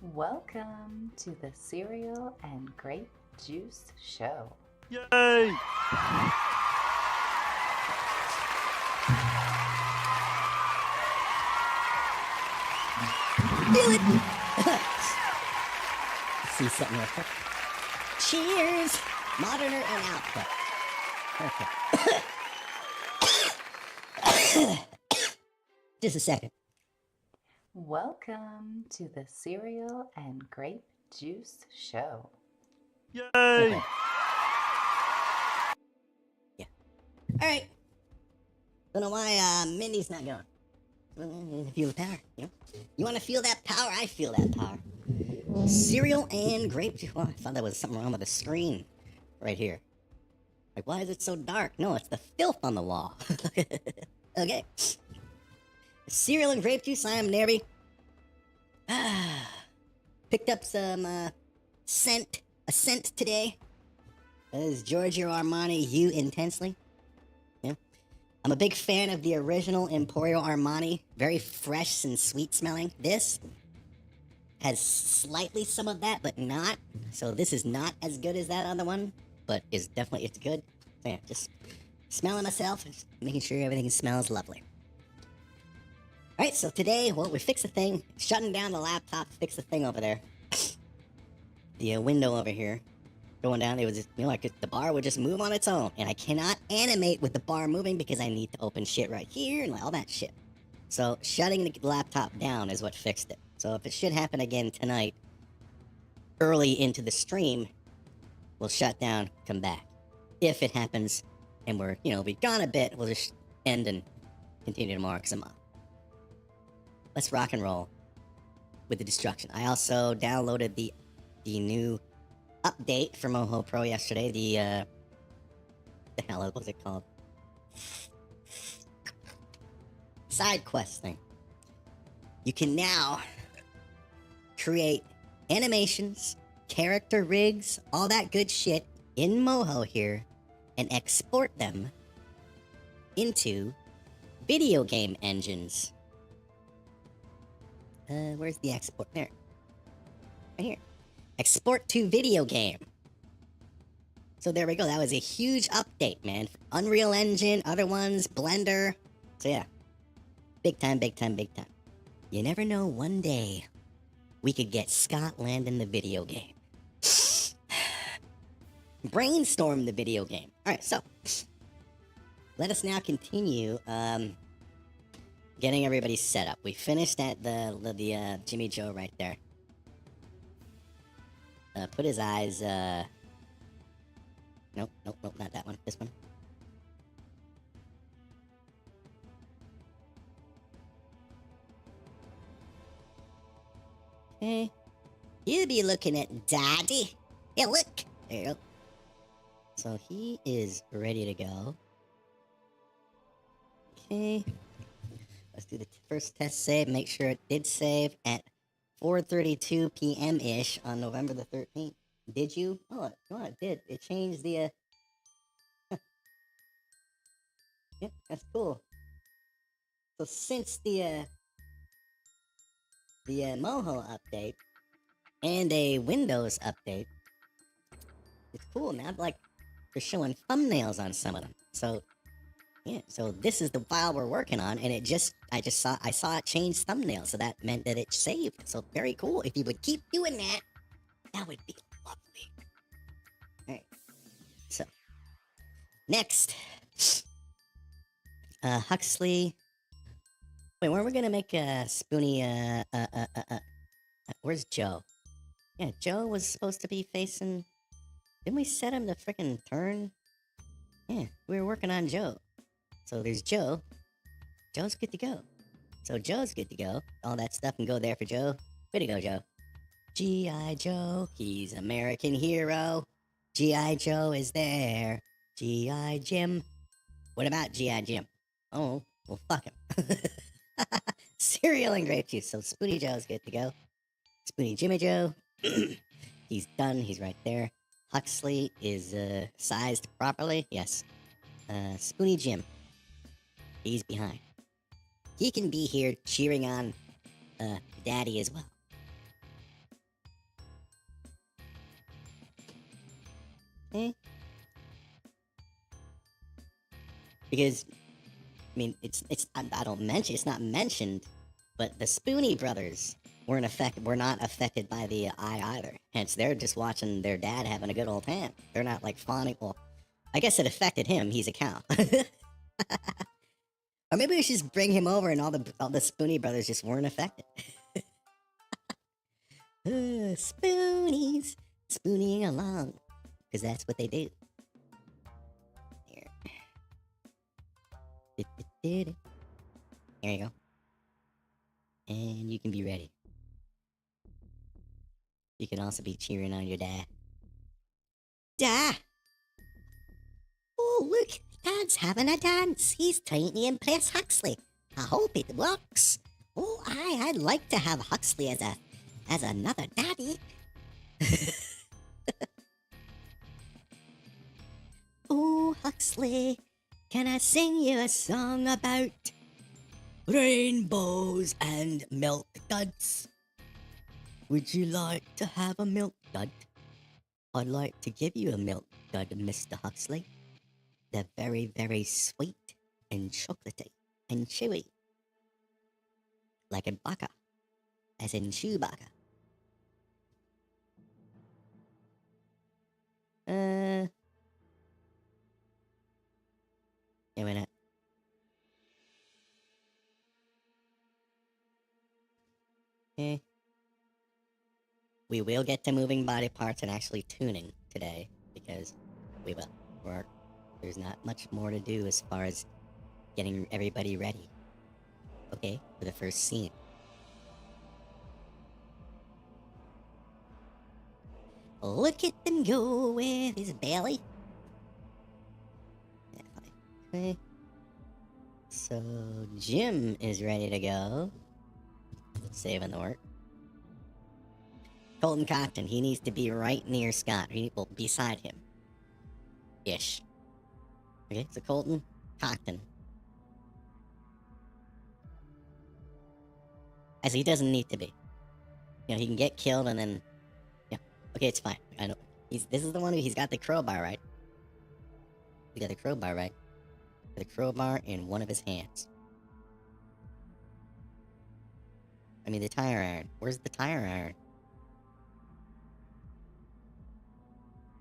Welcome to the Cereal and Grape Juice Show. Yay! Do it! See something real quick. Cheers! Monitor and output. Perfect. Just a second. Welcome to the Cereal and Grape Juice Show. Yay! Okay. Yeah. Alright. Don't know why Mindy's not going. Feel the power, you know? You want to feel that power? I feel that power. Cereal and grape juice. Oh, I thought there was something wrong with the screen right here. Like, why is it so dark? No, it's the filth on the wall. Okay. Cereal and grape juice. I am Nerby. Picked up some scent today. That is Giorgio Armani You Intensely. Yeah. I'm a big fan of the original Emporio Armani. Very fresh and sweet smelling. This has slightly some of that, but not. So this is not as good as that other one, but it's good. So yeah, just smelling myself, just making sure everything smells lovely. Alright, so today, well, we fixed the thing, shutting down the laptop, fixed the thing over there. The window over here, going down, it was just, the bar would just move on its own, and I cannot animate with the bar moving because I need to open shit right here and all that shit. So, shutting the laptop down is what fixed it. So if it should happen again tonight, early into the stream, we'll shut down, come back. If it happens, and we're, be gone a bit, we'll just end and continue tomorrow because I'm off. Let's rock and roll with the destruction. I also downloaded the new update for MOHO Pro yesterday. The hell, what was it called? Side quest thing. You can now create animations, character rigs, all that good shit in MOHO here, and export them into video game engines. Where's the export? There. Right here. Export to video game. So there we go. That was a huge update, man. Unreal Engine, other ones, Blender. So yeah. Big time, big time, big time. You never know, one day we could get Scotland in the video game. Brainstorm the video game. Alright, so let us now continue getting everybody set up. We finished at the Jimmy Joe right there. Put his eyes, nope, not that one. This one. Okay. You be looking at Daddy. Yeah, look. There you go. So he is ready to go. Okay. Let's do the first test save. Make sure it did save at 4:32 p.m.-ish on November the 13th. Did you? Oh, it did. It changed the, yeah, that's cool. So since the MOHO update and a Windows update, it's cool now. Like, they're showing thumbnails on some of them. So, yeah, so this is the file we're working on, and I saw it change thumbnails, so that meant that it saved. So very cool. If you would keep doing that, that would be lovely. Alright. So next. Huxley. Wait, where are we gonna make Spoonie where's Joe? Yeah, Joe was supposed to be facing. Didn't we set him to frickin' turn? Yeah, we were working on Joe. So there's Joe. Joe's good to go. So Joe's good to go. All that stuff can go there for Joe. Way to go, Joe. G.I. Joe, he's American hero. G.I. Joe is there. G.I. Jim. What about G.I. Jim? Oh, well, fuck him. Cereal and grape juice. So Spoonie Joe's good to go. Spoonie Jimmy Joe. He's done. He's right there. Huxley is sized properly. Yes. Spoonie Jim. He's behind. He can be here cheering on Daddy as well. Eh? Because, I mean, I don't mention, it's not mentioned, but the Spoonie brothers were not affected by the eye either. Hence, they're just watching their dad having a good old time. They're not like fawning. Well, I guess it affected him. He's a cow. Or maybe we should just bring him over and all the Spoonie brothers just weren't affected. Spoonies, spooning along, because that's what they do. Here. Here you go. And you can be ready. You can also be cheering on your dad. Dad! Oh, look! Dad's having a dance. He's trying to impress Huxley. I hope it works. Oh, I'd like to have Huxley as another daddy. Oh, Huxley, can I sing you a song about rainbows and milk duds? Would you like to have a milk dud? I'd like to give you a milk dud, Mr. Huxley. They're very, very sweet and chocolatey and chewy. Like a baka, as in Chewbacca. Yeah, why not? Eh. We will get to moving body parts and actually tuning today, because we will. There's not much more to do as far as getting everybody ready. Okay, for the first scene. Look at them go with his belly. Yeah, fine. Okay. So, Jim is ready to go. Saving the work. Colton Cockton, he needs to be right near Scott. Well, beside him. Ish. Okay, so Colton Cockton. As he doesn't need to be. You know, he can get killed and then... Yeah, okay, it's fine. I know. This is the one he's got the crowbar, right? He got the crowbar, right? The crowbar in one of his hands. I mean, the tire iron. Where's the tire iron?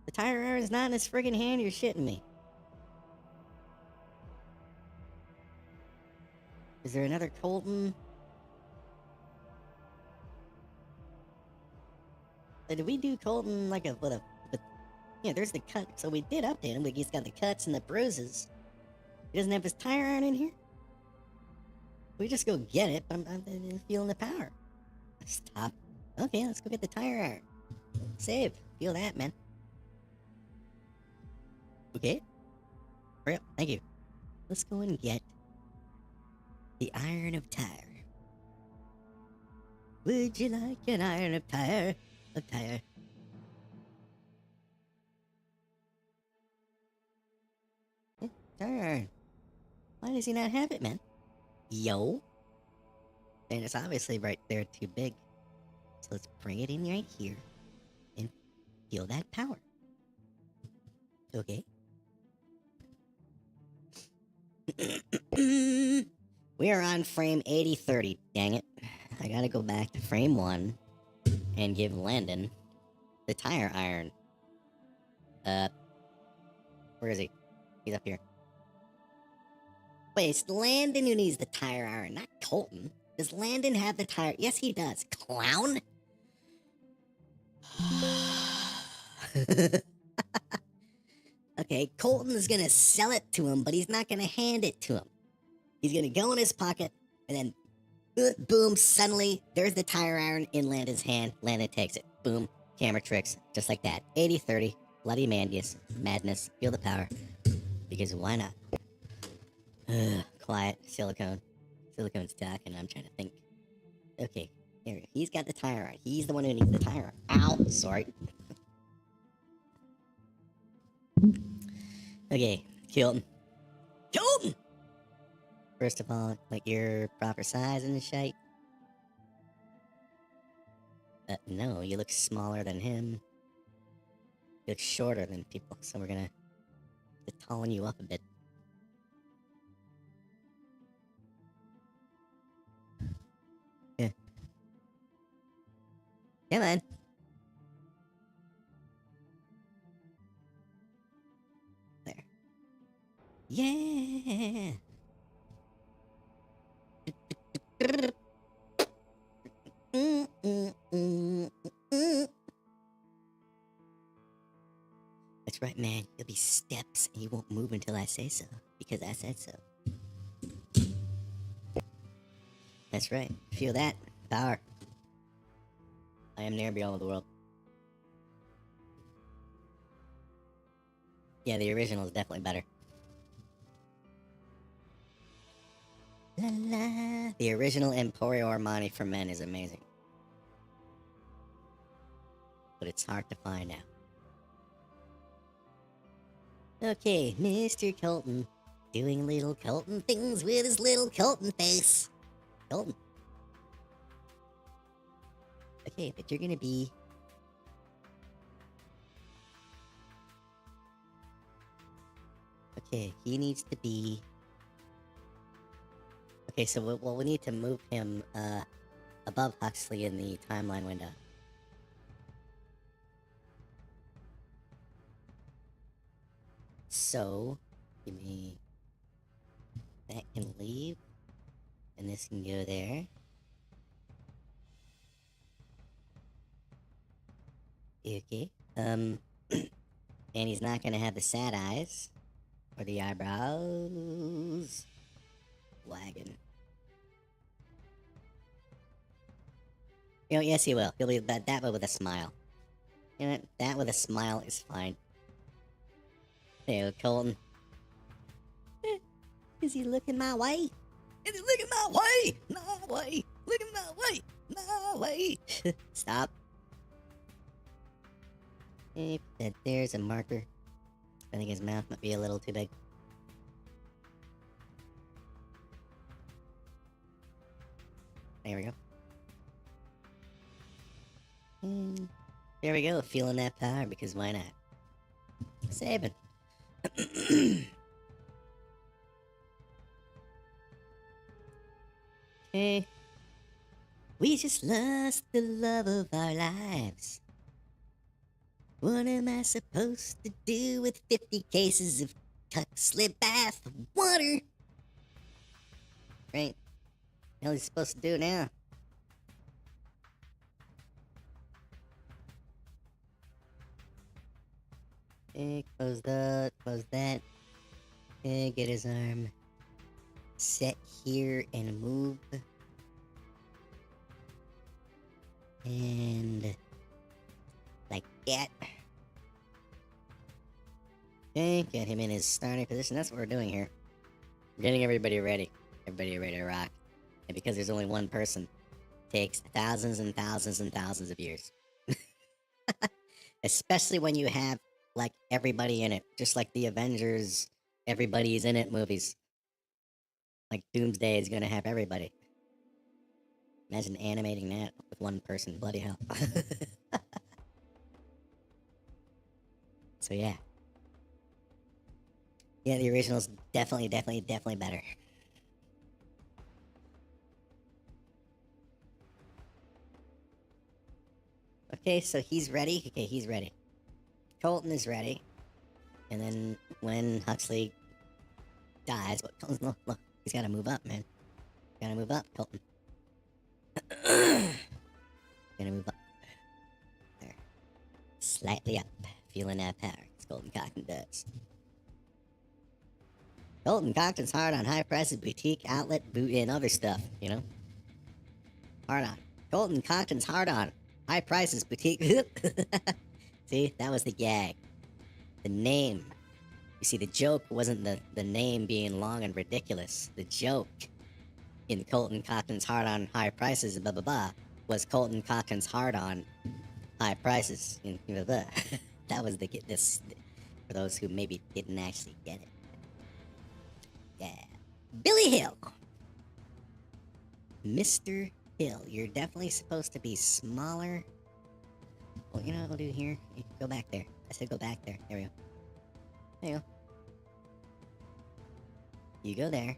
The tire iron's not in his friggin' hand, you're shitting me. Is there another Colton? Did we do Colton like yeah, there's the cut. So we did update him, but he's got the cuts and the bruises. He doesn't have his tire iron in here? We just go get it, but I'm feeling the power. Stop. Okay, let's go get the tire iron. Save. Feel that, man. Okay. Hurry up. Thank you. Let's go and get the iron of tire. Would you like an iron of tire? Of tire. Yeah, tire iron. Why does he not have it, man? Yo. And it's obviously right there too big. So let's bring it in right here. And feel that power. Okay. We are on frame 8030, dang it. I gotta go back to frame 1 and give Landon the tire iron. Where is he? He's up here. Wait, it's Landon who needs the tire iron, not Colton. Does Landon have the tire? Yes, he does. Clown? Okay, Colton is gonna sell it to him, but he's not gonna hand it to him. He's gonna go in his pocket, and then, boom, suddenly, there's the tire iron in Landon's hand. Landon takes it. Boom, camera tricks, just like that. 80-30, bloody madness, feel the power. Because why not? Quiet, silicone. Silicone's talking, I'm trying to think. Okay, here, he's got the tire iron. He's the one who needs the tire iron. Ow, sorry. Okay, Colton. Colton! First of all, like your proper size and shape. No, you look smaller than him. look shorter than people, so we're gonna tallen you up a bit. Yeah. Come on. There. Yeah. That's right, man. There'll be steps, and you won't move until I say so, because I said so. That's right. Feel that power. I am near beyond the world. Yeah, the original is definitely better. La la. The original Emporio Armani for men is amazing. But it's hard to find now. Okay, Mr. Colton. Doing little Colton things with his little Colton face. Colton. Okay, but you're gonna be... Okay, he needs to be... Okay, so we need to move him, above Huxley in the timeline window. So, give me... That can leave. And this can go there. Okay. And he's not gonna have the sad eyes. Or the eyebrows. Wagon. You know, yes he will. He'll be that way with a smile. You know, that with a smile is fine. Hey, Colton. Is he looking my way? Is he looking my way? No way! Looking my way! No way! Stop. Hey, there's a marker. I think his mouth might be a little too big. There we go. And there we go, feeling that power, because why not? Saving. Okay. We just lost the love of our lives. What am I supposed to do with 50 cases of HUXLEY bath water? Right? What the hell is he supposed to do now? Okay, close that, close that. Okay, get his arm set here and move. And like that. Okay, get him in his starting position. That's what we're doing here. We're getting everybody ready. Everybody ready to rock. And because there's only one person, it takes thousands and thousands and thousands of years. Especially when you have, like, everybody in it. Just like the Avengers, everybody's in it movies. Like, Doomsday is gonna have everybody. Imagine animating that with one person. Bloody hell. So yeah. Yeah, the original's definitely better. Okay, so he's ready. Okay, he's ready. Colton is ready. And then when Huxley dies... Look, look. He's gotta move up, man. Gotta move up, Colton. Gotta move up. There. Slightly up. Feeling that power. It's Colton Cockton does. Colton Cockton's hard on high prices, boutique, outlet, boot, and other stuff, you know? Hard on. Colton Cockton's hard on. High prices, boutique. See, that was the gag. The name. You see, the joke wasn't the name being long and ridiculous. The joke in Colton Cockton's hard on high prices, blah blah blah, was Colton Cockton's hard on high prices, and blah blah. That was this for those who maybe didn't actually get it. Yeah, Billy Hill, Mr. Hill, you're definitely supposed to be smaller. Well, you know what we'll do here? You go back there. I said go back there. There we go. There you go. You go there.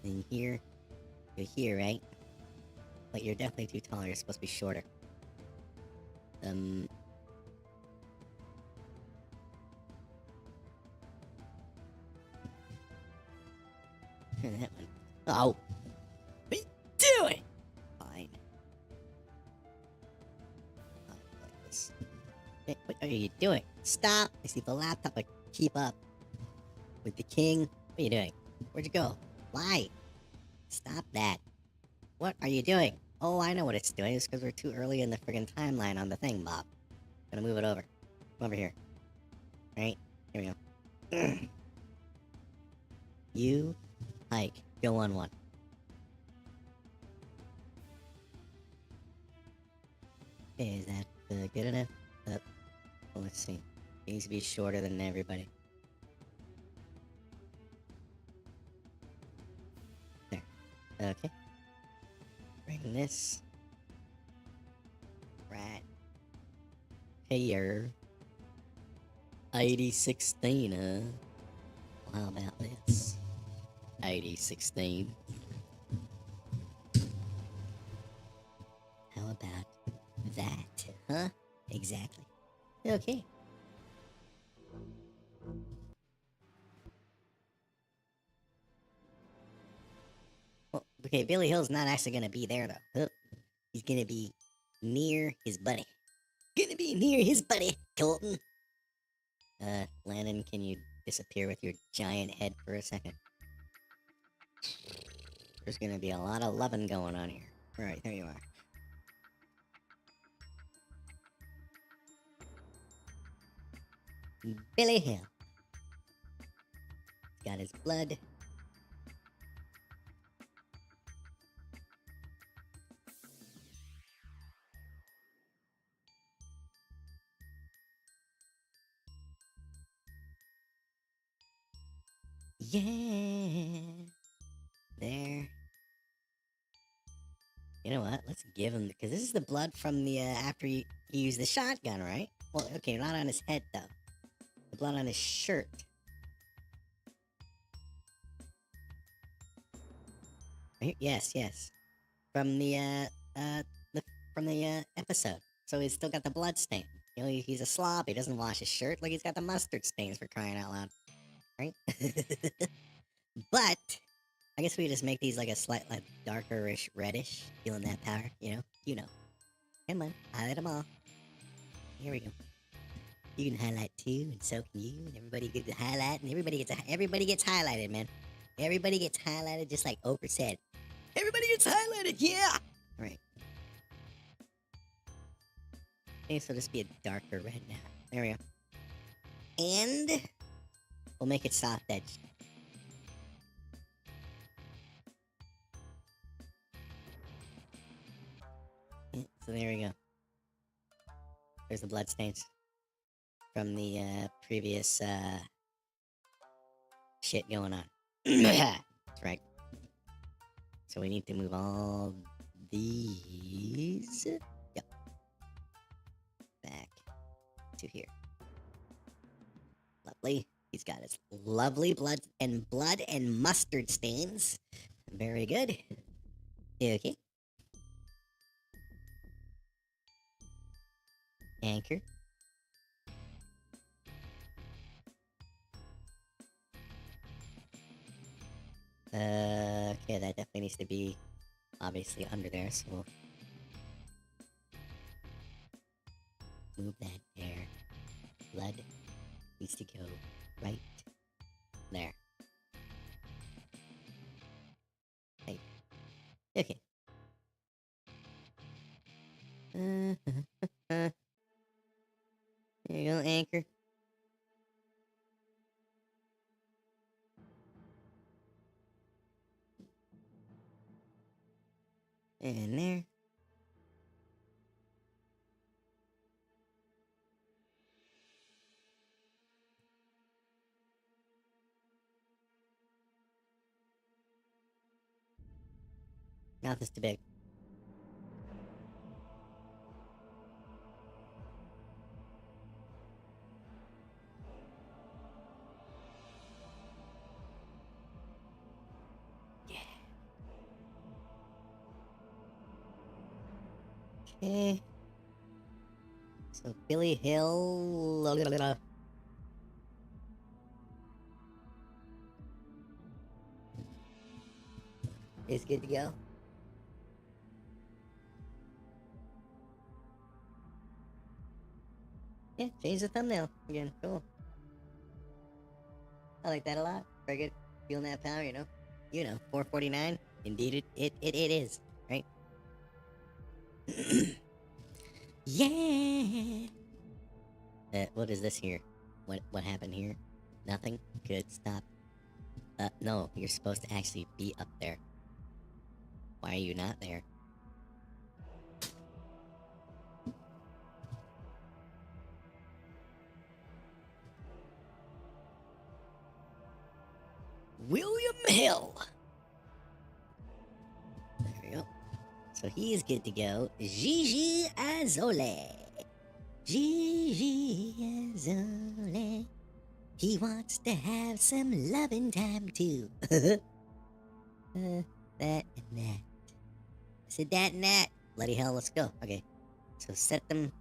Then here. You're here, right? But you're definitely too tall. You're supposed to be shorter. That one. Oh! What are you doing? Fine. Oh, like this. Hey, what are you doing? Stop! I see the laptop, but keep up. With the king? What are you doing? Where'd you go? Why? Stop that. What are you doing? Oh, I know what it's doing. It's because we're too early in the friggin' timeline on the thing, Bob. Gonna move it over. Come over here. Right? Here we go. You hike. Go on one. Okay, is that good enough? Well, let's see. He needs to be shorter than everybody. There. Okay. Bring this. Right. Here. 8016, huh? Well, how about this? 8016. How about that? Huh? Exactly. Okay. Well, okay, Billy Hill's not actually gonna be there, though. He's gonna be near his buddy. Gonna be near his buddy, Colton. Landon, can you disappear with your giant head for a second? There's gonna be a lot of loving going on here. Alright, there you are. Billy Hill. He's got his blood. Yeah. There. You know what? Let's give him, because this is the blood from the, after you use the shotgun, right? Well, okay, not on his head, though. The blood on his shirt. Yes, yes. From the episode. So he's still got the blood stain. You know, he's a slob. He doesn't wash his shirt. Like, he's got the mustard stains, for crying out loud. Right? But I guess we just make these like a slight, like, darkerish reddish. Feeling that power, you know? You know. Come on, highlight them all. Here we go. You can highlight too, and so can you, and everybody gets a highlight, and everybody gets highlighted, man. Everybody gets highlighted, just like Oprah said. Everybody gets highlighted, yeah! Alright. Okay, so just be a darker red now. There we go. And we'll make it soft edged. Yeah, so there we go. There's the blood stains from the previous shit going on. That's right. So we need to move all these back to here. Lovely. He's got his lovely blood and mustard stains. Very good. Okay. Anchor. Okay, that definitely needs to be obviously under there, so we'll move that there. Blood needs to go right there. Right. Okay. There you go, anchor. And there. Mouth is too big. Okay. So Billy Hill is good to go. Yeah, change the thumbnail again. Cool. I like that a lot. Very good. Feeling that power, you know. 449. Indeed, it is. Right? Yeah. What is this here? What happened here? Nothing. Good. Stop. No. You're supposed to actually be up there. Why are you not there? William Hill. There we go. So he's good to go. Gigi Azole. Gigi Azole. He wants to have some loving time too. That and that. I said that and that. Bloody hell, let's go. Okay. So set them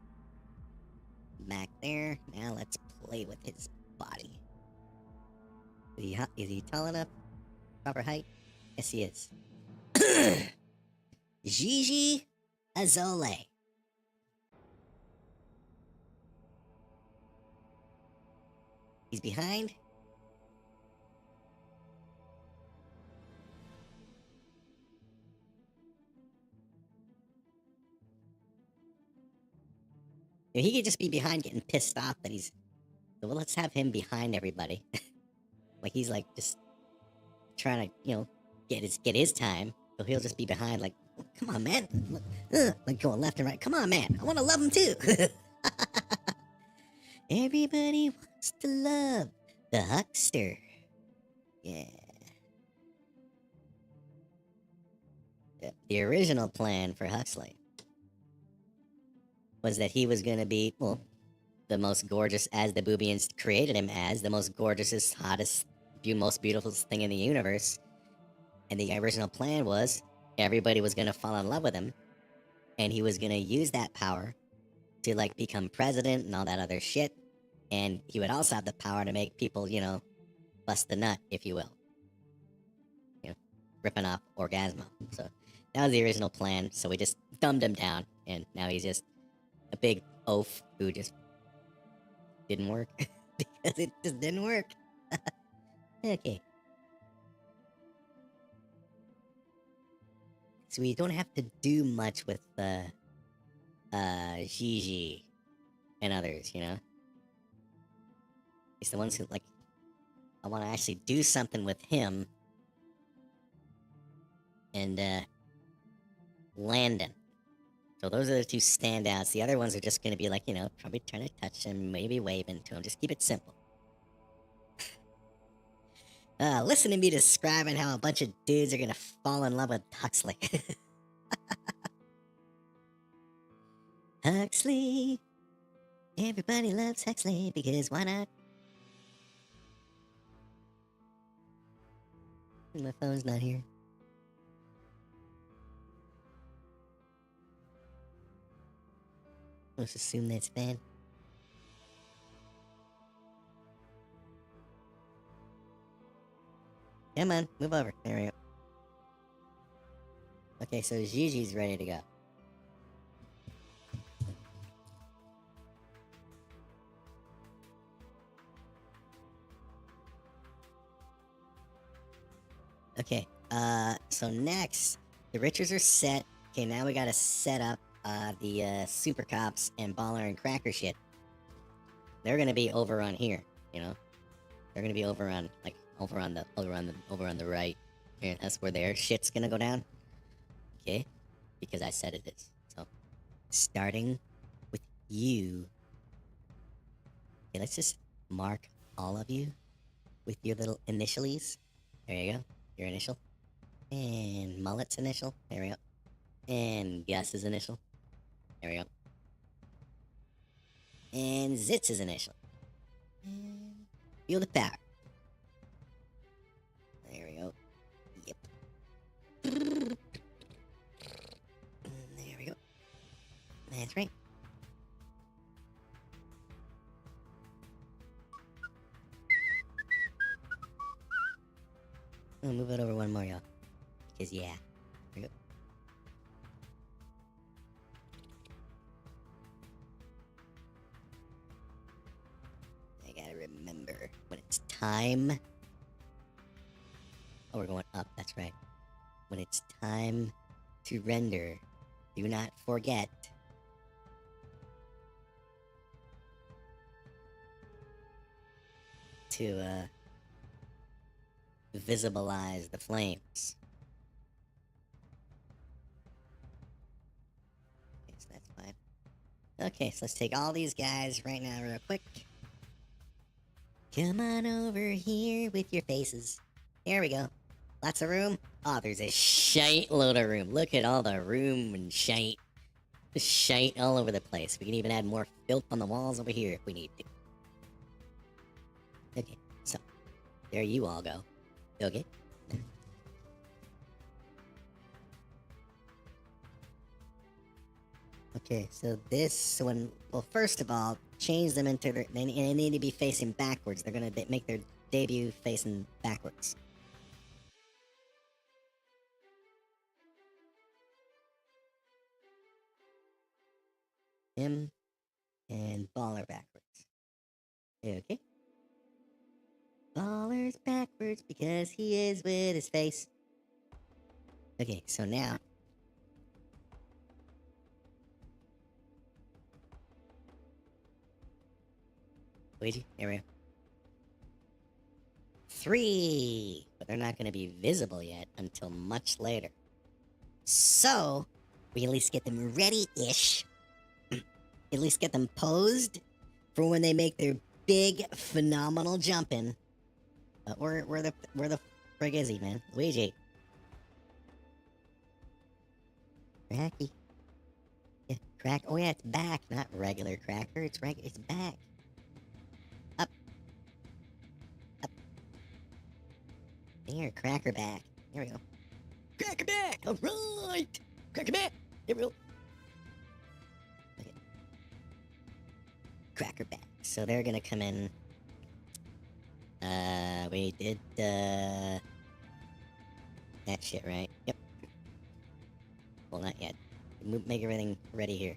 back there. Now let's play with his body. Is he tall enough? Proper height? Yes, he is. Gigi Azole. He's behind. He could just be behind getting pissed off that he's... So let's have him behind everybody. Like he's like just trying to, get his time. So he'll just be behind like, come on, man. Like going left and right. Come on, man. I want to love him too. Everybody wants to love the huckster. Yeah. The original plan for Huxley was that he was going to be, well, the most gorgeous, as the Boobians created him as, the most gorgeous, hottest, most beautiful thing in the universe. And the original plan was everybody was going to fall in love with him, and he was going to use that power to, like, become president and all that other shit. And he would also have the power to make people, bust the nut, if you will. Ripping off Orgasmo. So that was the original plan. So we just dumbed him down, and now he's just a big oaf who just didn't work. Because it just didn't work. Okay. So we don't have to do much with Gigi and others, It's the ones who, like, I want to actually do something with him and Landon. So those are the two standouts. The other ones are just going to be like, probably trying to touch him, maybe waving to him. Just keep it simple. Listen to me describing how a bunch of dudes are going to fall in love with Huxley. Huxley. Everybody loves Huxley because why not? My phone's not here. Let's assume that's bad. Come on, move over. There we go. Okay, so Gigi's ready to go. Okay, so next, the Richards are set. Okay, now we gotta set up, the, Super Cops and Baller and Cracker shit. They're gonna be over on here, They're gonna be over on, like, over on the right. Here, that's where their shit's gonna go down. Okay? Because I said it is. So, starting with you. Okay, let's just mark all of you with your little initials. There you go. Your initial. And Mullet's initial. There we go. And Gus's initial. There we go. And Zitz's initial. And feel the power. There we go. Yep. There we go. That's right. I'll move it over one more, y'all. Because, yeah. Here we go. I gotta remember when it's time. Oh, we're going up, that's right. When it's time to render, do not forget to visibilize the flames. Okay, so that's fine. Okay, so let's take all these guys right now real quick. Come on over here with your faces. Here we go. Lots of room. Oh, there's a shite load of room. Look at all the room and shite. Just shite all over the place. We can even add more filth on the walls over here if we need to. Okay, so there you all go. Okay. Okay, so this one. Well, first of all, change them into their. They need to be facing backwards. They're gonna make their debut facing backwards. Him and Baller backwards. Okay. Baller's backwards because he is with his face. Okay, so now. Luigi, there we go. 3! But they're not going to be visible yet until much later. So, we at least get them ready-ish. At least get them posed for when they make their big, phenomenal jump-in. Where the frig is he, man? Luigi. Cracky. Yeah, crack. Oh yeah, it's back, not regular cracker. It's back. Up. Up. There, cracker back. There we go. Cracker back! Alright! Cracker back! There we go. Okay. Cracker back. So they're gonna come in. We did, that shit, right? Yep. Well, not yet. Make everything ready here.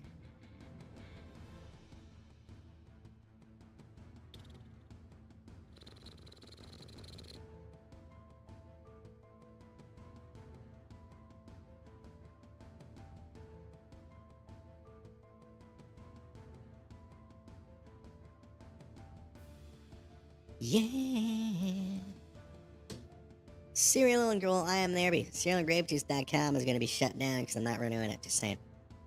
Yeah! Cereal and Girl, I am Nerby. CerealAndGrapeJuice.com is going to be shut down because I'm not renewing it, just saying.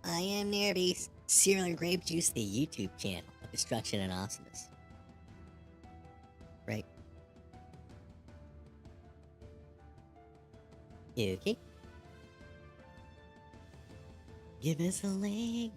I am Nerby. Cereal and Grape Juice, the YouTube channel of destruction and awesomeness. Right. Okay. Give us a leg.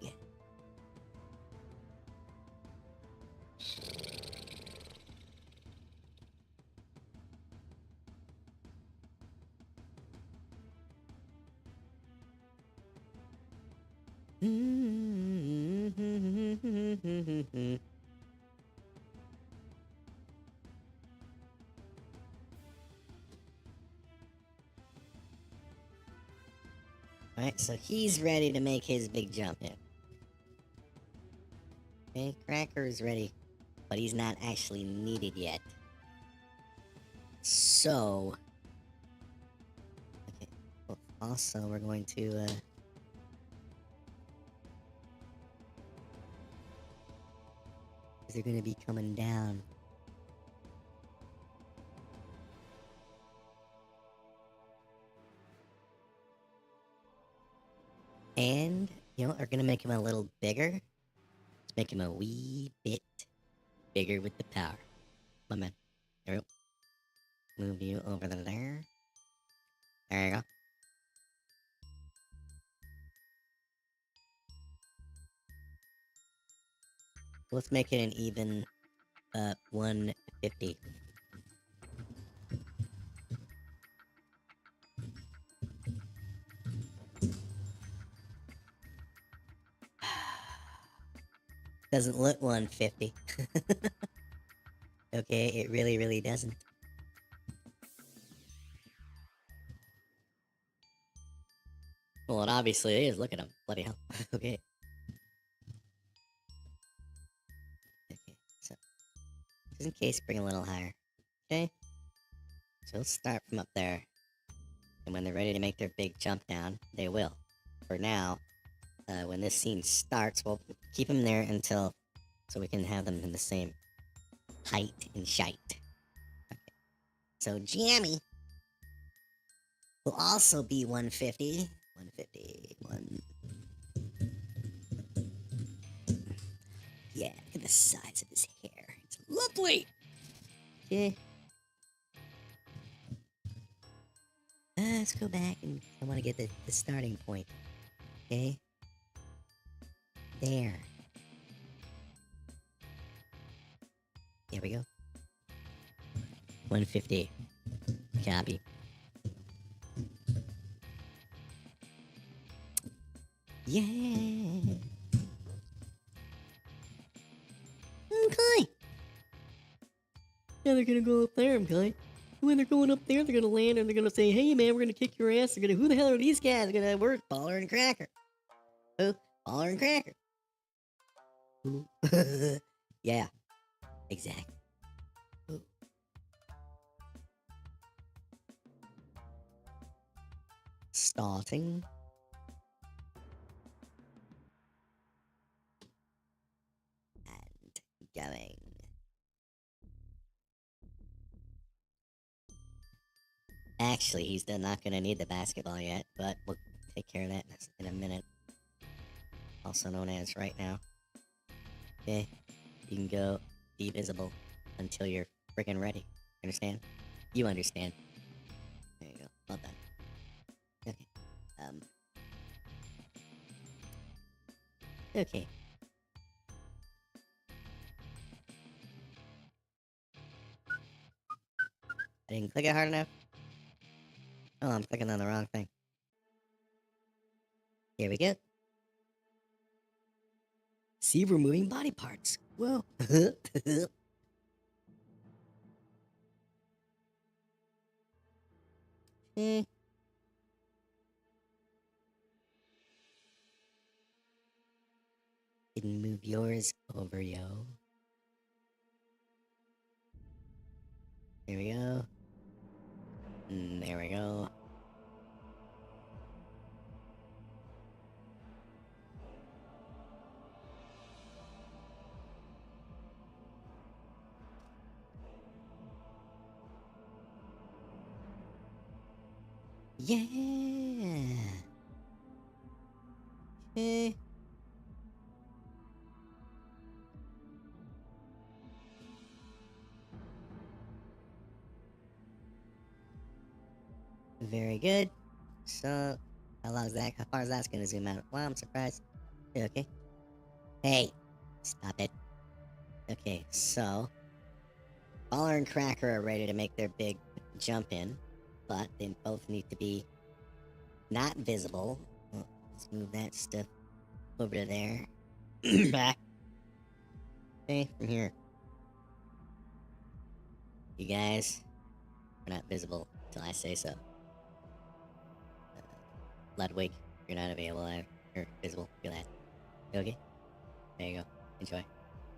Alright, so he's ready to make his big jump in. Okay, Cracker's ready, but he's not actually needed yet. So... Okay, well, also we're going to, they're gonna be coming down. And, you know, we're gonna make him a little bigger. Let's make him a wee bit bigger with the power. My man. There we go. Move you over there. There you go. Let's make it an even, 150. Doesn't look 150. Okay, it really, really doesn't. Well, it obviously is. Look at him. Bloody hell. Okay. Okay, so just in case, bring a little higher. Okay? So let's start from up there. And when they're ready to make their big jump down, they will. For now, when this scene starts, we'll keep them there until... so we can have them in the same height and shite. Okay. So Jammy will also be 150. 150. Yeah, look at the size of his hair. It's lovely! Okay. Let's go back and I want to get the starting point. Okay? There. There we go. 150. Copy. Yeah! Okay! Now they're gonna go up there, okay? When they're going up there, they're gonna land and they're gonna say, hey man, we're gonna kick your ass. They're gonna, who the hell are these guys? They're gonna work Baller and Cracker. Who? Baller and Cracker. Who? Yeah, exactly. Who? Starting. And going. Actually, he's not gonna need the basketball yet, but we'll take care of that in a minute. Also known as right now. Okay, you can go be visible until you're freaking ready. Understand? You understand. There you go. Well done. Okay. Okay. I didn't click it hard enough. Oh, I'm clicking on the wrong thing. Here we go. See removing body parts. Whoa. Eh. Didn't move yours over, yo. There we go. There we go. Yeah. Okay. Very good. So, how far is that gonna zoom out? Wow, I'm surprised. Okay. Hey, stop it. Okay, so Baller and Cracker are ready to make their big jump in, but they both need to be not visible. Oh, let's move that stuff over to there. Back. Okay, from here. You guys are not visible until I say so. Ludwig, you're not available. You're visible. Feel that. Okay? There you go. Enjoy.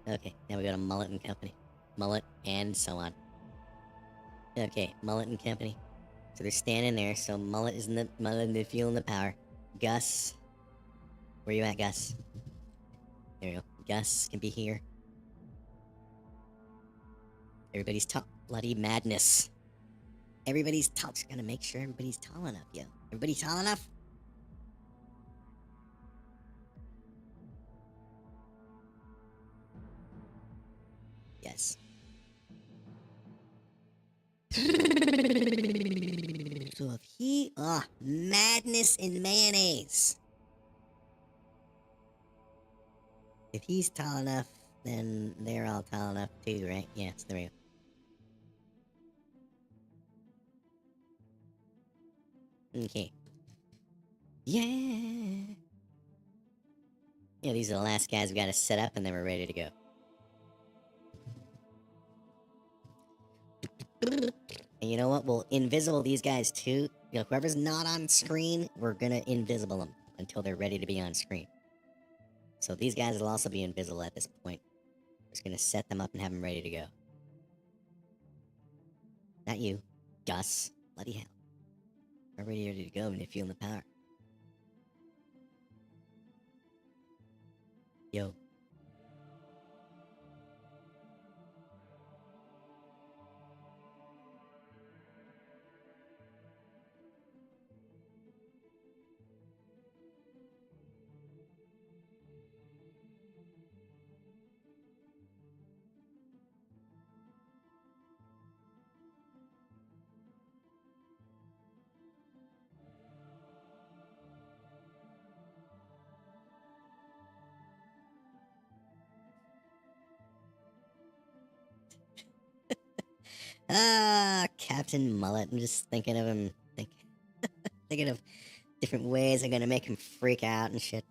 Okay, now we go to Mullet and Company. Mullet and so on. Okay, Mullet and Company. So they're standing there, so Mullet is feeling the power. Gus. Where you at, Gus? There you go. Gus can be here. Everybody's tall. Bloody madness. Everybody's tall. Just gotta make sure everybody's tall enough, yo. Everybody tall enough? Yes. So if he... madness in mayonnaise. If he's tall enough, then they're all tall enough too, right? Yes, there we go. Okay. Yeah. Yeah, these are the last guys we gotta set up, and then we're ready to go. And you know what? We'll invisible these guys too. You know, whoever's not on screen, we're gonna invisible them until they're ready to be on screen. So these guys will also be invisible at this point. We're just gonna set them up and have them ready to go. Not you, Gus. Bloody hell. We're ready to go when you're feeling the power. Yo. Ah, Captain Mullet. I'm just thinking of him. Thinking of different ways I'm gonna make him freak out and shit.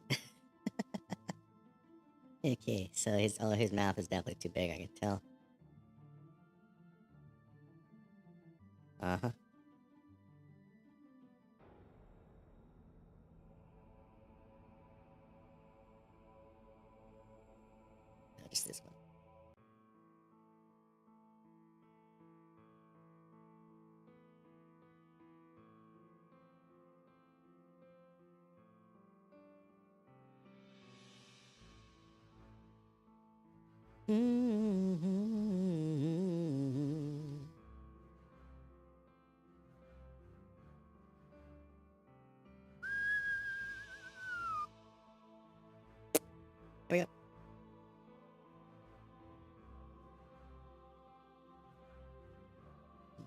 Okay, so his mouth is definitely too big, I can tell. Uh-huh. No, just this one. Here we go.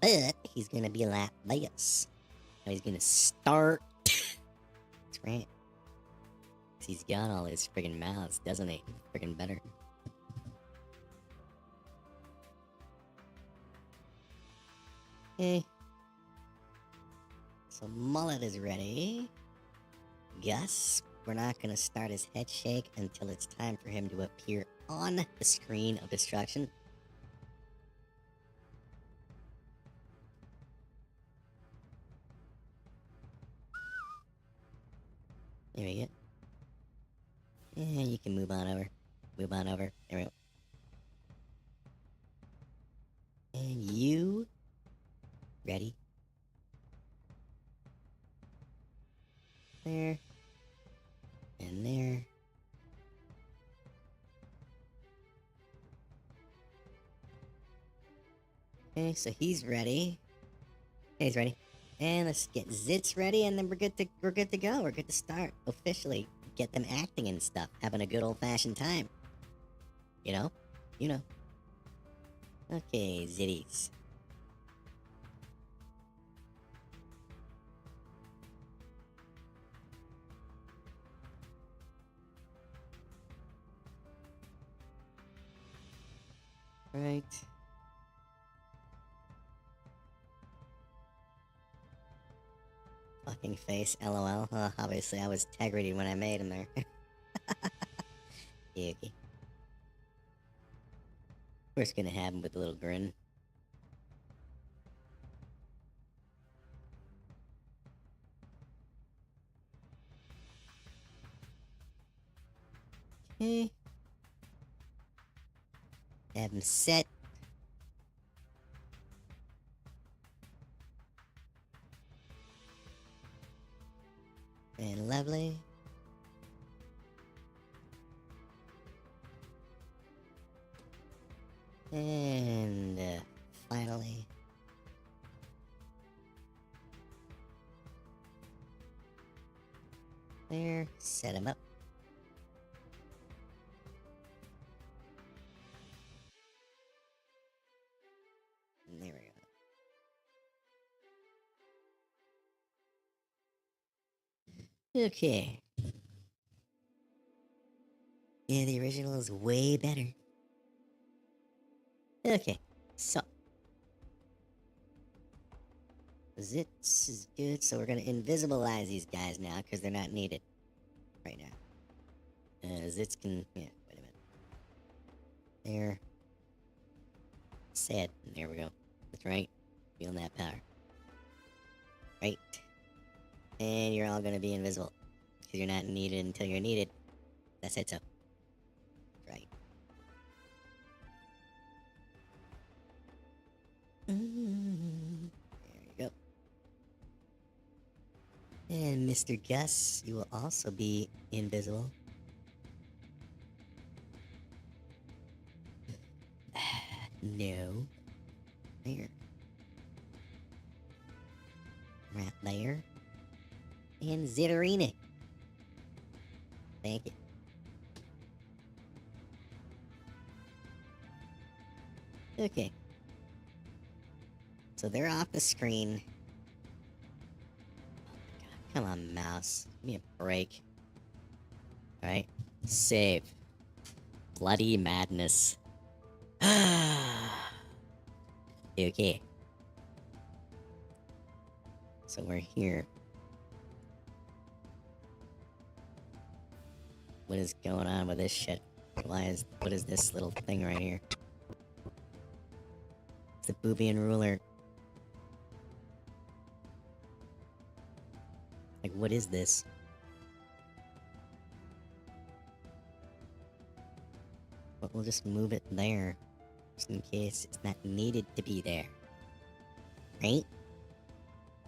But he's gonna be like this. Now he's gonna start. That's right. 'Cause he's got all his friggin' mouths, doesn't he? Friggin' better. Okay. So Mullet is ready. Gus, we're not gonna start his head shake until it's time for him to appear on the screen of destruction. There we go. And you can move on over. Move on over. There we go. And you... ready? There. And there. Okay, so he's ready. Okay, he's ready. And let's get Zitz ready, and then we're good to go. We're good to start officially. Get them acting and stuff, having a good old-fashioned time. You know? You know. Okay, Zitties. Right. Fucking face, lol. Obviously, I was integrity when I made him there. Yuki. We're just gonna have him with a little grin. Okay. Have him set. And lovely. And finally. There. Set him up. And there we go. Okay. Yeah, the original is way better. Okay, so. Zitz is good, so we're gonna invisibilize these guys now, because they're not needed right now. Because it's can... Yeah, wait a minute. There. Set. There we go. That's right. Feeling that power. Right. And you're all gonna be invisible. Because you're not needed until you're needed. That's it, so. Right. There you go. And Mr. Gus, you will also be invisible. No. There. Right there. And Zitterina. Thank you. Okay. So they're off the screen. Oh my god. Come on, mouse. Give me a break. Alright. Save. Bloody madness. Okay. So we're here. What is going on with this shit? What is this little thing right here? It's the Boobian ruler. Like, what is this? But we'll just move it there. Just in case it's not needed to be there. Right?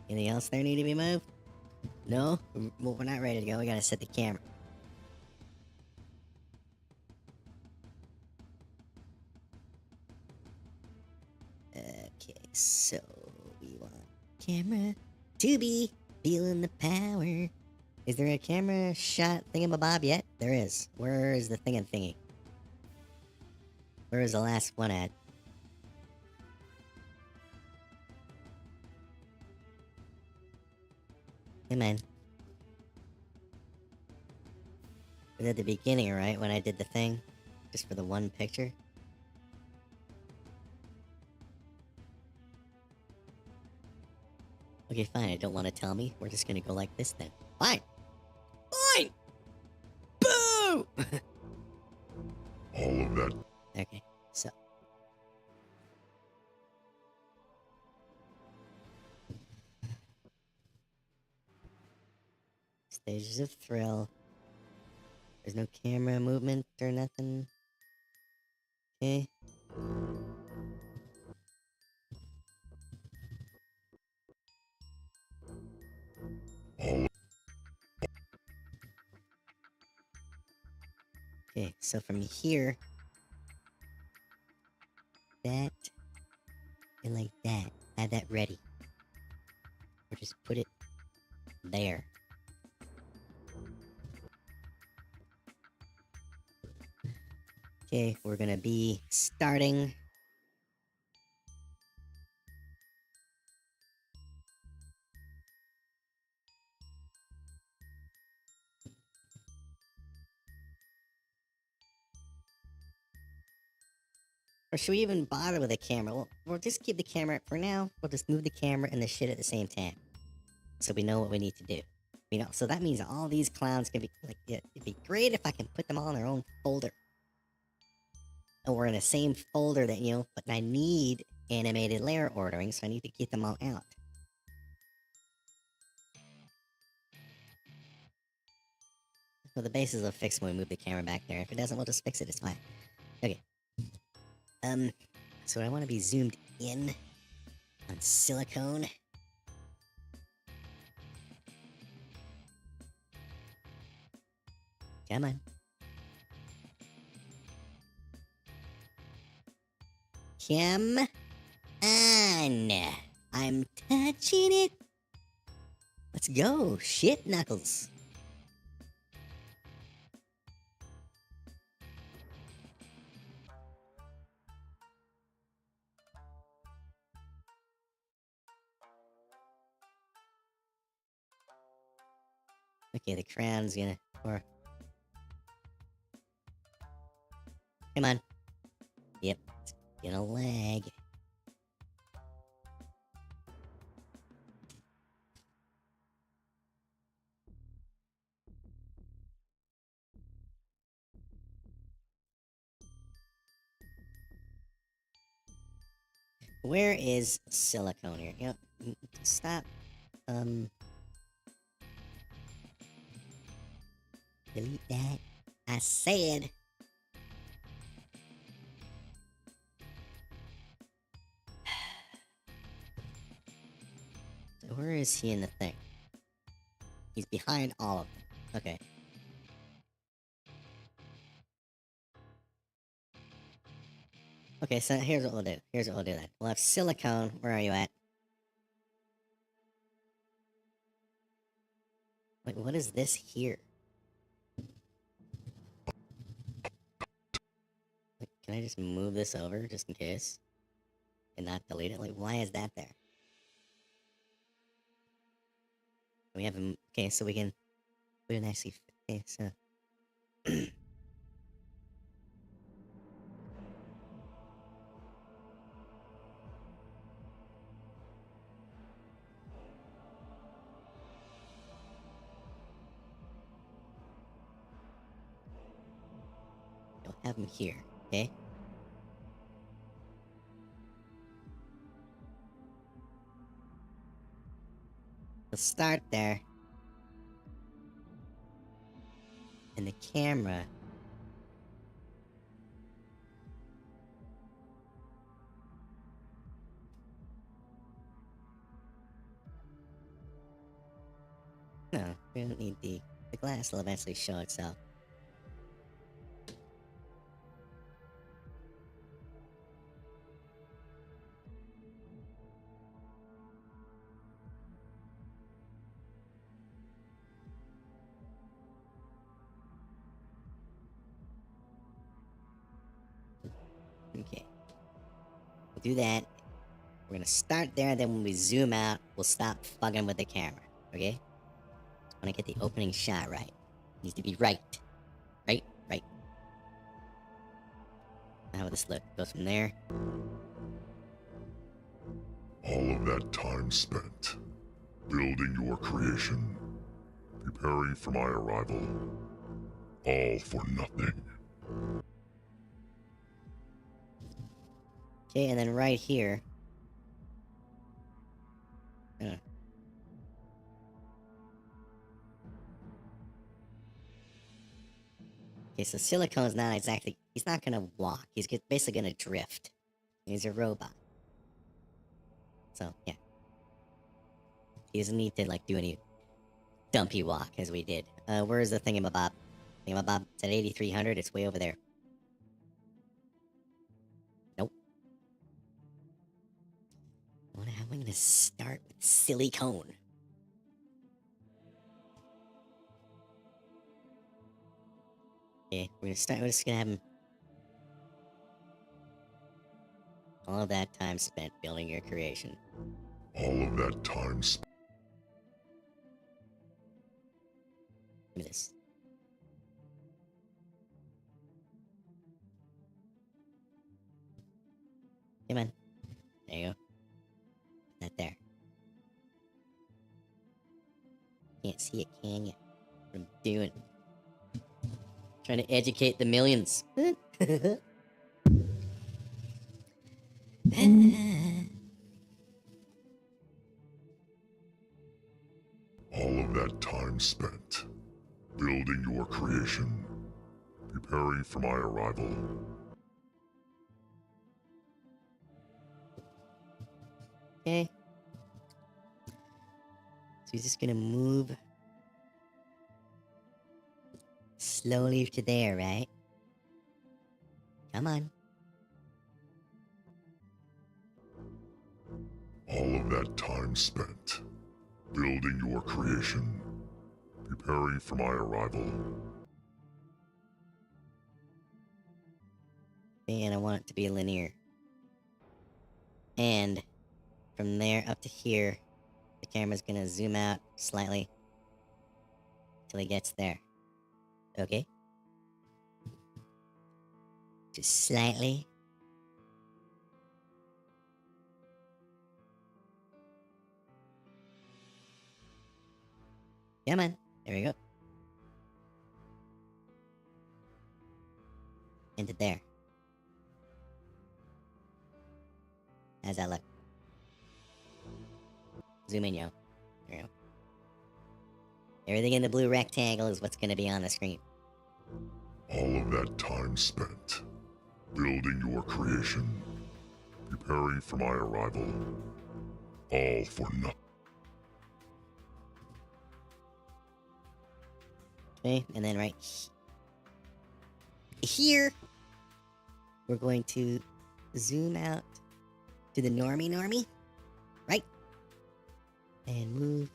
Anything else there need to be moved? No? Well, we're not ready to go. We gotta set the camera. Okay, so we want camera to be feeling the power. Is there a camera shot thingamabob yet? There is. Where is the thingy? Where is the last one at? Come on. It was at the beginning, right? When I did the thing? Just for the one picture? Okay, fine. I don't want to tell me. We're just gonna go like this then. Fine! Fine! Boo! All of that. Okay, so. Stages of thrill. There's no camera movement or nothing. Okay. All Okay, so from here, that, and like that, have that ready. Or just put it there. Okay, we're gonna be starting. Or should we even bother with a camera? Well, we'll just keep the camera for now. We'll just move the camera and the shit at the same time. So we know what we need to do. You know, so that means all these clowns can be, like, it'd be great if I can put them all in their own folder. Or in the same folder that, you know, but I need animated layer ordering, so I need to get them all out. Well, the bases will fix when we move the camera back there. If it doesn't, we'll just fix it. It's fine. Okay. So I want to be zoomed in on silicone. Come on. Come on. I'm touching it. Let's go. Shit knuckles. Okay, the crown's gonna... Or... Come on. Yep, it's gonna lag. Where is silicone here? You know, stop. Delete that. I said. So where is he in the thing? He's behind all of them. Okay. Okay, so here's what we'll do. Here's what we'll do then. We'll have silicone. Where are you at? Wait, what is this here? Like, can I just move this over just in case? And not delete it? Like, why is that there? We have him. Okay, so we can actually. Okay, so. You'll have him here, okay? We'll start there. And the camera. No, we don't need the glass will eventually show itself. Okay. We'll do that. We're gonna start there, then when we zoom out, we'll stop fucking with the camera, okay? I wanna get the opening shot right. Needs to be right. Right? Right. How will this look? Goes from there. All of that time spent building your creation, preparing for my arrival, all for nothing. Okay, and then right here. Okay, so Silicone's not exactly. He's not gonna walk. He's basically gonna drift. He's a robot. So, yeah. He doesn't need to, like, do any dumpy walk as we did. Where's the thingamabob? Thingamabob, it's at 8,300. It's way over there. Nope. How am I gonna start with Silicone? Okay, we're just gonna have him. All of that time spent building your creation. All of that time spent. Give me this. Come on. There you go. Not there. Can't see it, can you? What I'm doing. Trying to educate the millions. All of that time spent building your creation, preparing for my arrival. Okay. So he's just gonna move slowly to there, right? Come on. All of that time spent building your creation, preparing for my arrival. And I want it to be linear. And from there up to here, the camera's gonna zoom out slightly till it gets there. Okay? Just slightly. Come on. There we go. Into there. How's that look? Zoom in, yo. There you go. Everything in the blue rectangle is what's gonna be on the screen. All of that time spent building your creation, preparing for my arrival, all for nothing. Okay, and then right here, we're going to zoom out to the normie, right? And move.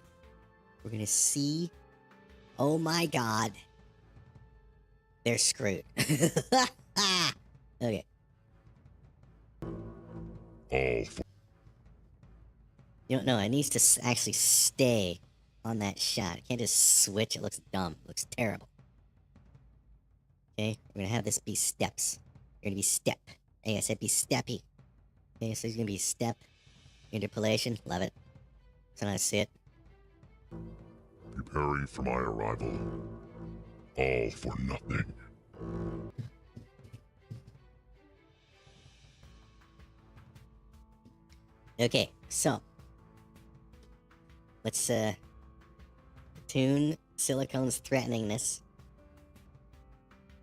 We're gonna see. Oh my god. They're screwed. Okay. All for You don't know, it needs to actually stay on that shot. It can't just switch, it looks dumb. It looks terrible. Okay, we're gonna have this be steps. You're gonna be step. Hey, I said be steppy. Okay, so it's gonna be step. Interpolation, love it. So I see it. preparing for my arrival, all for nothing. Okay, so let's tune Silicone's threateningness.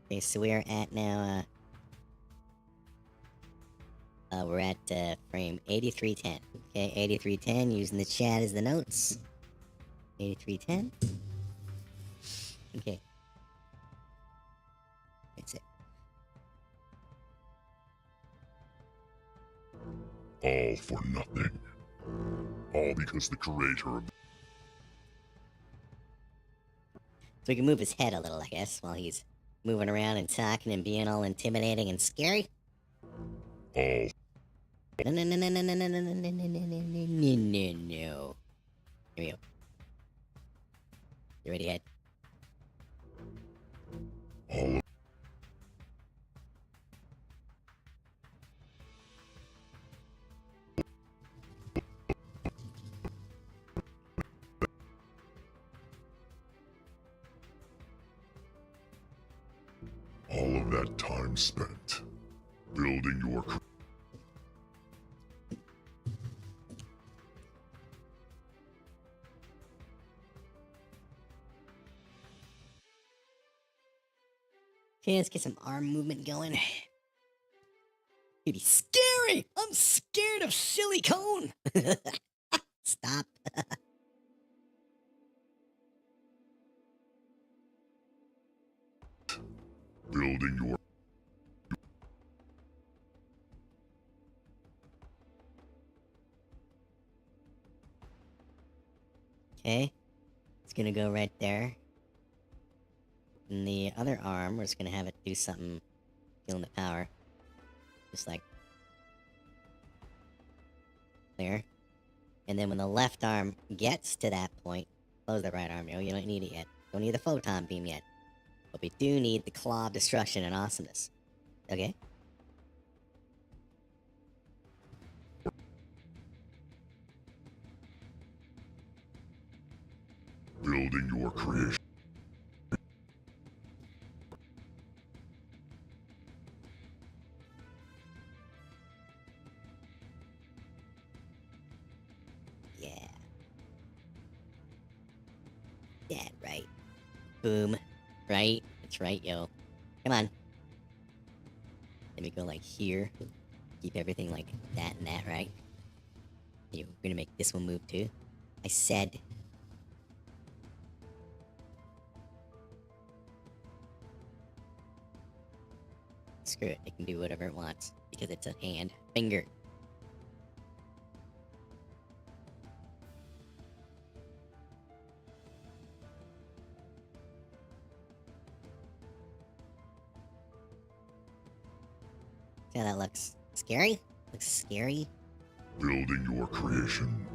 Okay, so we are at now we're at frame 8310. Okay, 8310 using the chat as the notes. 8310. Okay. That's it. All for nothing. All because the creator of So we can move his head a little, I guess, while he's moving around and talking and being all intimidating and scary. all No, no, no, no, no, no, no, no, no, no, no, no, no, no, no. Here we go. You ready, Ed? all of that time spent building your Okay, let's get some arm movement going. It'd be scary! I'm scared of silicone! Stop. building your Okay. It's gonna go right there. And the other arm, we're just gonna have it do something, feeling the power. Just like there. And then when the left arm gets to that point, close the right arm. No, you don't need it yet. Don't need the photon beam yet. But we do need the claw of destruction and awesomeness. Okay? building your creation. Yeah. That right. Boom. Right? That's right, yo. Come on. Let me go like here. Keep everything like that and that, right? We're gonna make this one move too. I said. Screw it, it can do whatever it wants. Because it's a hand. Finger. See how that looks? Scary? Looks scary. Building your creation.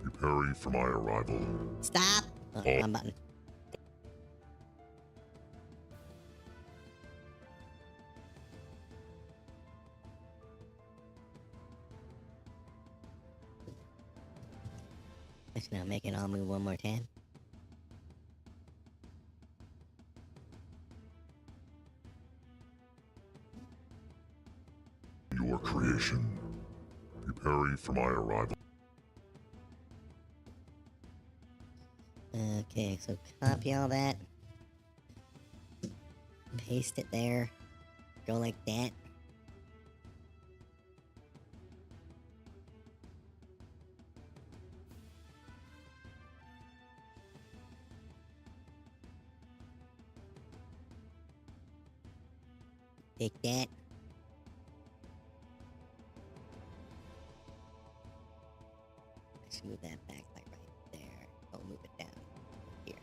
Preparing for my arrival. Stop! Oh, wrong button. Just gonna make it all move one more time. Your creation. preparing for my arrival. Okay, so copy all that. Paste it there. Go like that. Take that. Let's move that back like right there. I'll move it down here.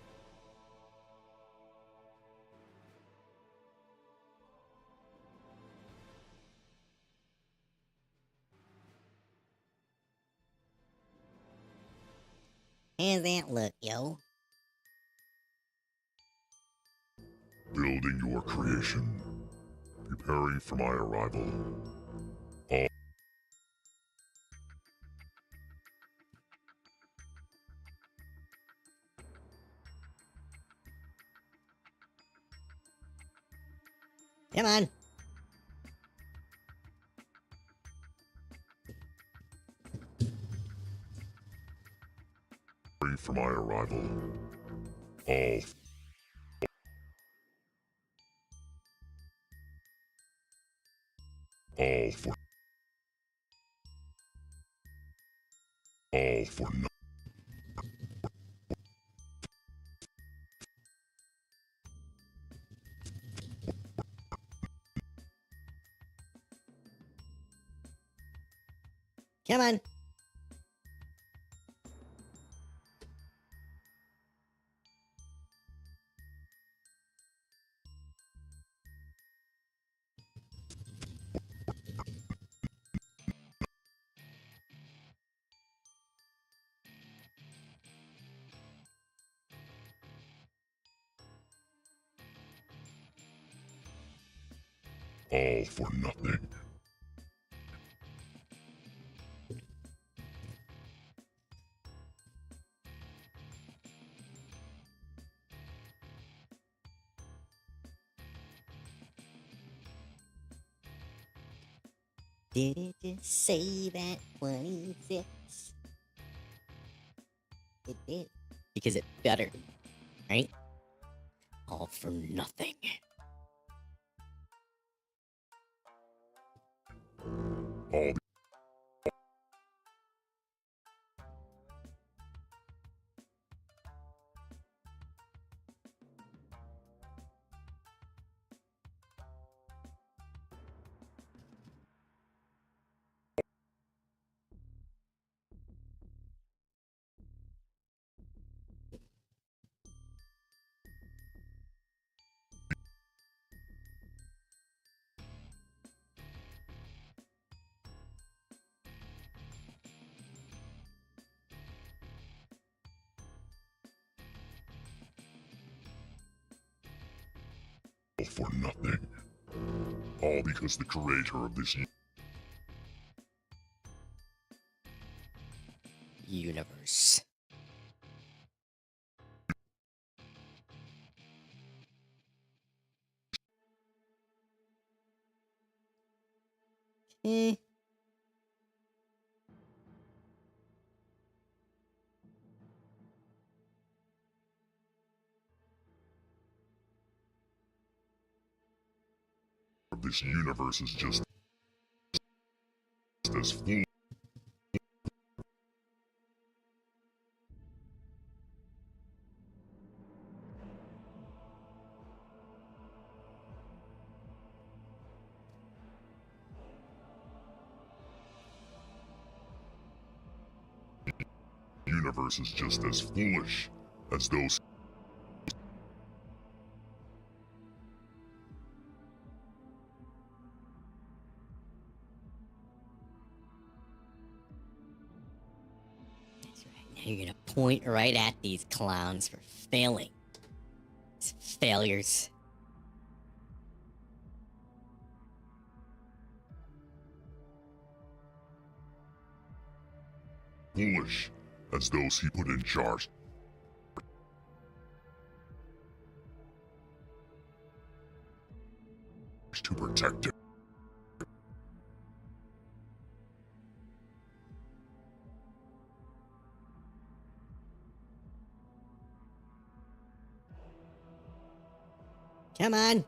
How's that look, yo? Building your creation. Preparing for my arrival. All Come on. preparing for my arrival. All for no. Come on. All for nothing. Did it just say that 26? It did. Because it better, right? All for nothing. All for nothing. All because the creator of this Universe. Eh. universe is just as full. Universe is just as foolish as those. That's right. Now you're gonna point right at these clowns for failing. These failures. Foolish as those he put in charge to protect him. Come on.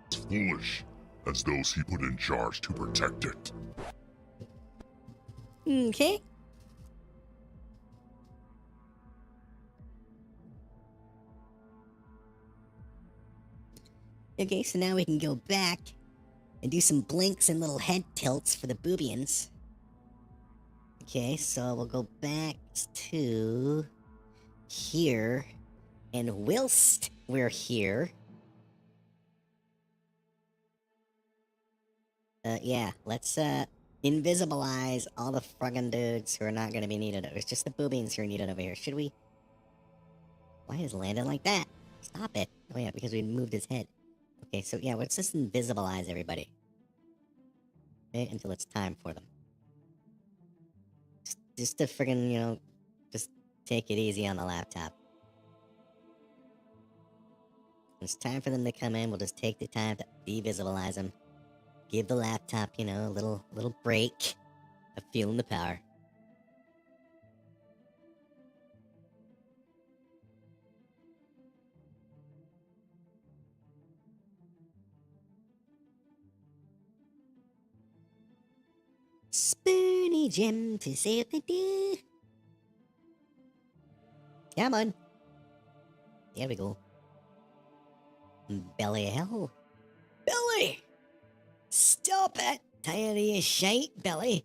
As foolish as those he put in charge to protect it. Okay. Okay, so now we can go back and do some blinks and little head tilts for the boobians. Okay, so we'll go back to here, and whilst we're here, yeah, let's invisibilize all the friggin' dudes who are not gonna be needed. It's just the boobians who are needed over here. Should we? Why is it landing like that? Stop it! Oh yeah, because we moved his head. Okay, so yeah, let's just invisibilize everybody. Okay, until it's time for them. Just to friggin', you know, just take it easy on the laptop. When it's time for them to come in, we'll just take the time to devisualize them. Give the laptop, you know, a little break of feeling the power. Spoony Jim to say what they do. Come on. There we go. Belly hell. Belly! Stop it! Tired of your shite, Belly.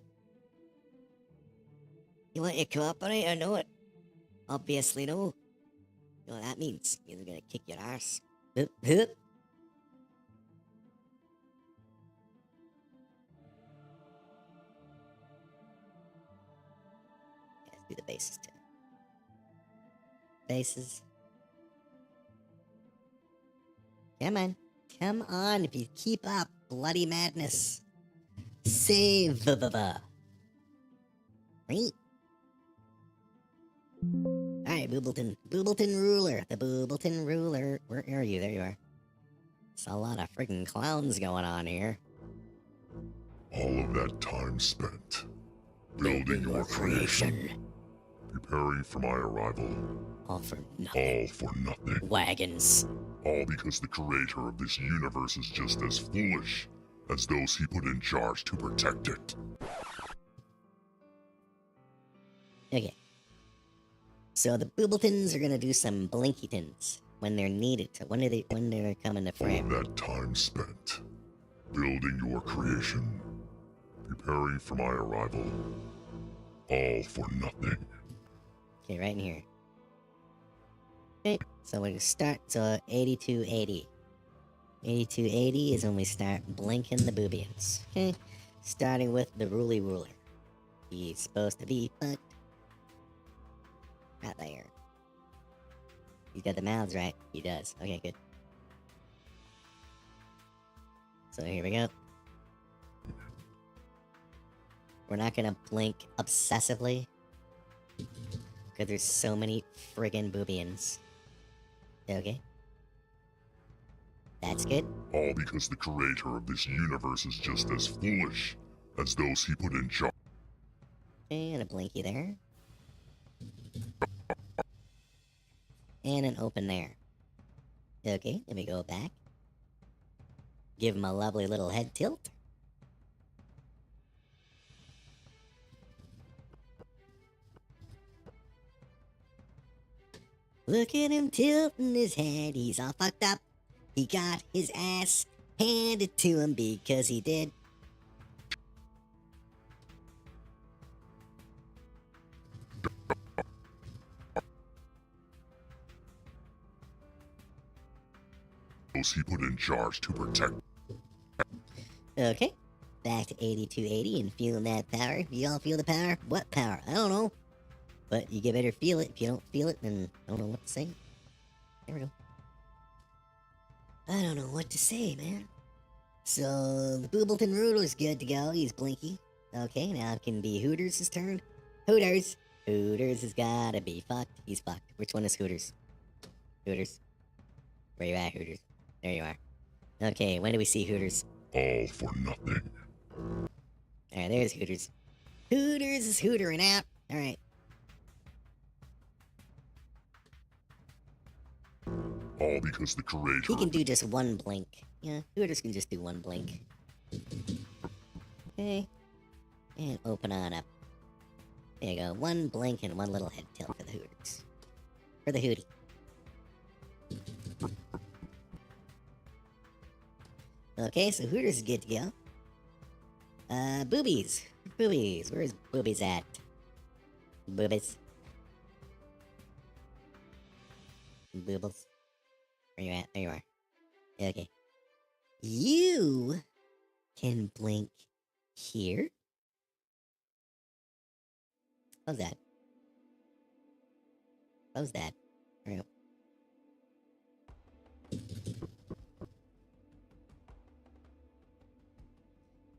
You want to cooperate or not? Obviously no. You know what that means? You're gonna kick your ass. Hup, hup. Let's do the bases too. Bases. Come on. Come on, if you keep up, bloody madness. Save the. Right? Alright, Boobleton. Boobleton Ruler. The Boobleton Ruler. Where are you? There you are. It's a lot of freaking clowns going on here. All of that time spent building your creation, preparing for my arrival, All for nothing. all for nothing. Wagons. All because the creator of this universe is just as foolish as those he put in charge to protect it. Okay. So the Boobletons are gonna do some Blinkitons when they're needed to. When they're coming to All frame. of that time spent building your creation, preparing for my arrival, all for nothing. Okay, right in here. Okay, so we start, so 8280. 8280 is when we start blinking the boobians. Okay, starting with the Ruly Ruler. He's supposed to be fucked. Right there. He's got the mouths right. He does. Okay, good. So here we go. We're not gonna blink obsessively, because there's so many friggin' boobians. Okay. That's good. All because the creator of this universe is just as foolish as those he put in charge. And a blinky there. And an open there. Okay, let me go back. Give him a lovely little head tilt. Look at him tilting his head, he's all fucked up. He got his ass handed to him because he did. Those he put in charge to protect. Okay, back to 8280 and feeling that power. You all feel the power? What power? I don't know. But you better feel it. If you don't feel it, then I don't know what to say. There we go. I don't know what to say, man. So, the Boobleton Ruler's good to go. He's blinky. Okay, now it can be Hooters' turn. Hooters! Hooters has gotta be fucked. He's fucked. Which one is Hooters? Hooters. Where you at, Hooters? There you are. Okay, when do we see Hooters? All for nothing. Alright, there's Hooters. Hooters is hootering out. Alright. All because the creator. He can do just one blink. Yeah, Hooters can just do one blink. Okay. And open on up. There you go. One blink and one little head tilt for the Hooters. For the Hootie. Okay, so Hooters is good to go. Boobies. Boobies. Where's Boobies at? Boobies. Boobles. Where you at? There you are. Okay. You can blink here. Close that. Close that. There we go.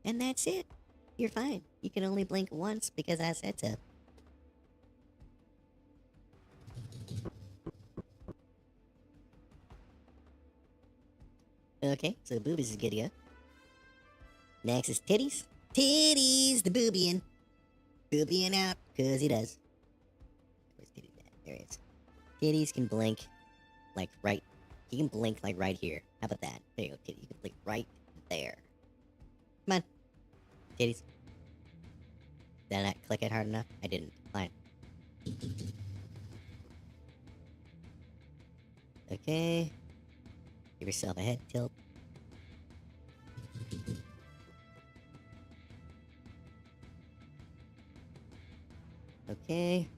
And that's it. You're fine. You can only blink once because I said so. Okay, so boobies is good to go. Next is titties. Titties, the boobieing. Boobieing out, cause he does. Where's titties at? There it is. Titties can blink like right. He can blink like right here. How about that? There you go, titty. You can blink right there. Come on. Titties. Did I not click it hard enough? I didn't. Fine. Okay. Give yourself a head tilt. Okay.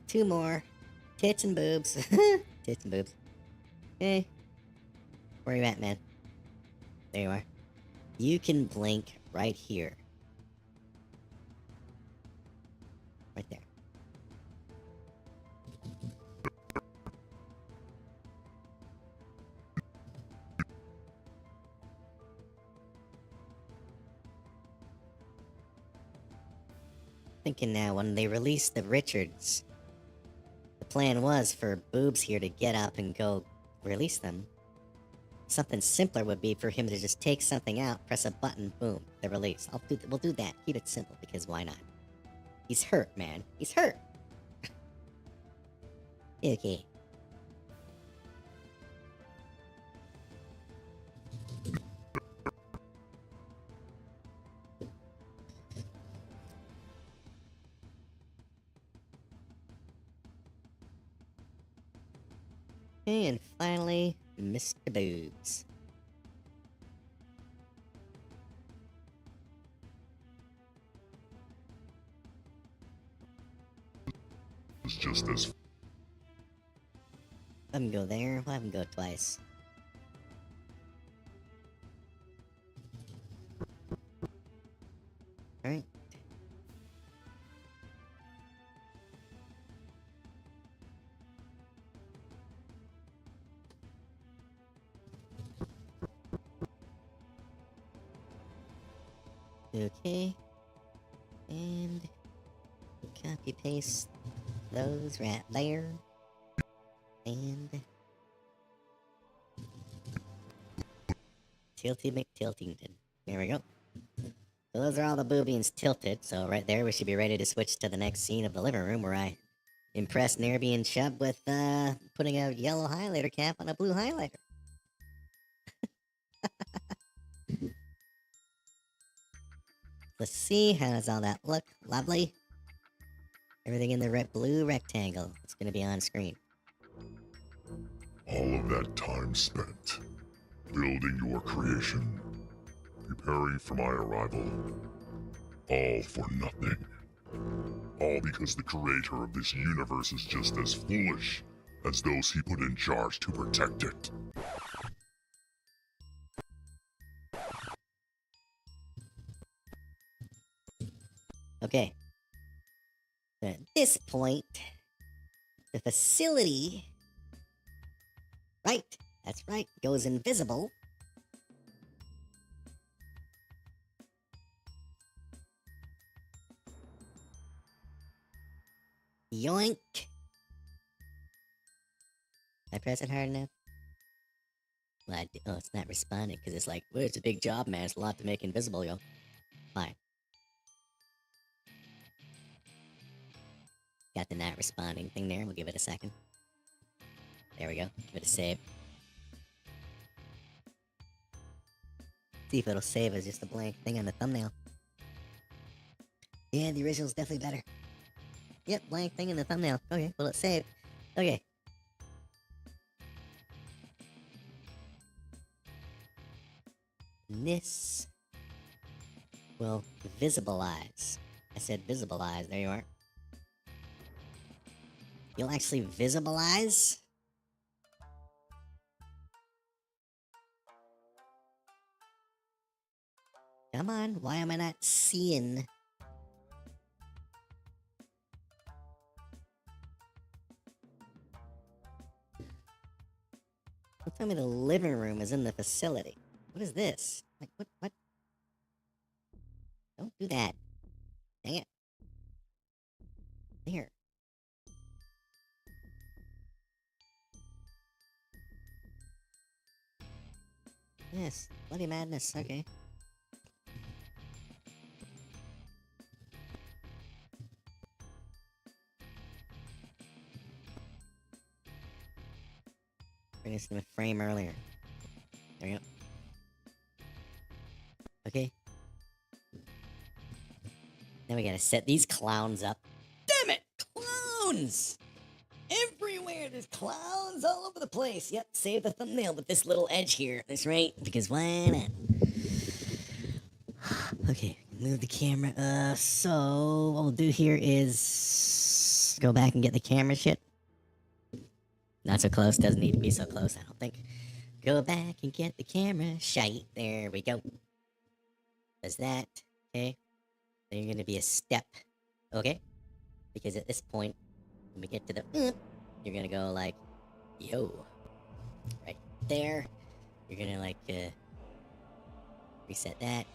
Two more. Tits and boobs. Tits and boobs. Okay. Where you at, man? There you are. You can blink right here. Right there. Thinking now, when they released the Richards, the plan was for Boobs here to get up and go release them. Something simpler would be for him to just take something out, press a button, boom, they're released. We'll do that. Keep it simple, because why not? He's hurt, man. He's hurt. Okay. Okay, and finally, Mr. Boobs. It's just as Let him go there. We'll have him go twice. Alright. Okay. And copy paste those right there. And Tilty McTiltington. There we go. So those are all the boobians tilted, so right there we should be ready to switch to the next scene of the living room where I impressed Nerby and Chubb with putting a yellow highlighter cap on a blue highlighter. Let's see, how does all that look? Lovely. Everything in the blue rectangle. It's gonna be on screen. all of that time spent building your creation, preparing for my arrival, all for nothing. All because the creator of this universe is just as foolish as those he put in charge to protect it. Okay. So at this point, the facility, right, that's right, goes invisible. Yoink. I press it hard enough? Glad. Oh, it's not responding because it's like, well, it's a big job, man. It's a lot to make invisible, yo. Fine. Got the not responding thing there. We'll give it a second. There we go. Give it a save. See if it'll save as just a blank thing on the thumbnail. Yeah, the original's definitely better. Yep, blank thing in the thumbnail. Okay, well, it's saved. Okay. This will visibilize. I said visibilize. There you are. You'll actually visibilize? Come on, why am I not seeing? Don't tell me the living room is in the facility. What is this? Like, what? Don't do that. Dang it. There. Yes, bloody madness, okay. Bring us in the frame earlier. There we go. Okay. Now we gotta set these clowns up. Damn it! Clowns! Everywhere! There's clowns all over the place. Yep, save the thumbnail with this little edge here. That's right, because why not? Okay, move the camera. So what we'll do here is go back and get the camera shit. Not so close, doesn't need to be so close, I don't think. Go back and get the camera shite. There we go. Does that, okay? Then you're gonna be a step, okay? Because at this point, when we get to the you're gonna go like, yo. Right there. You're gonna like, reset that.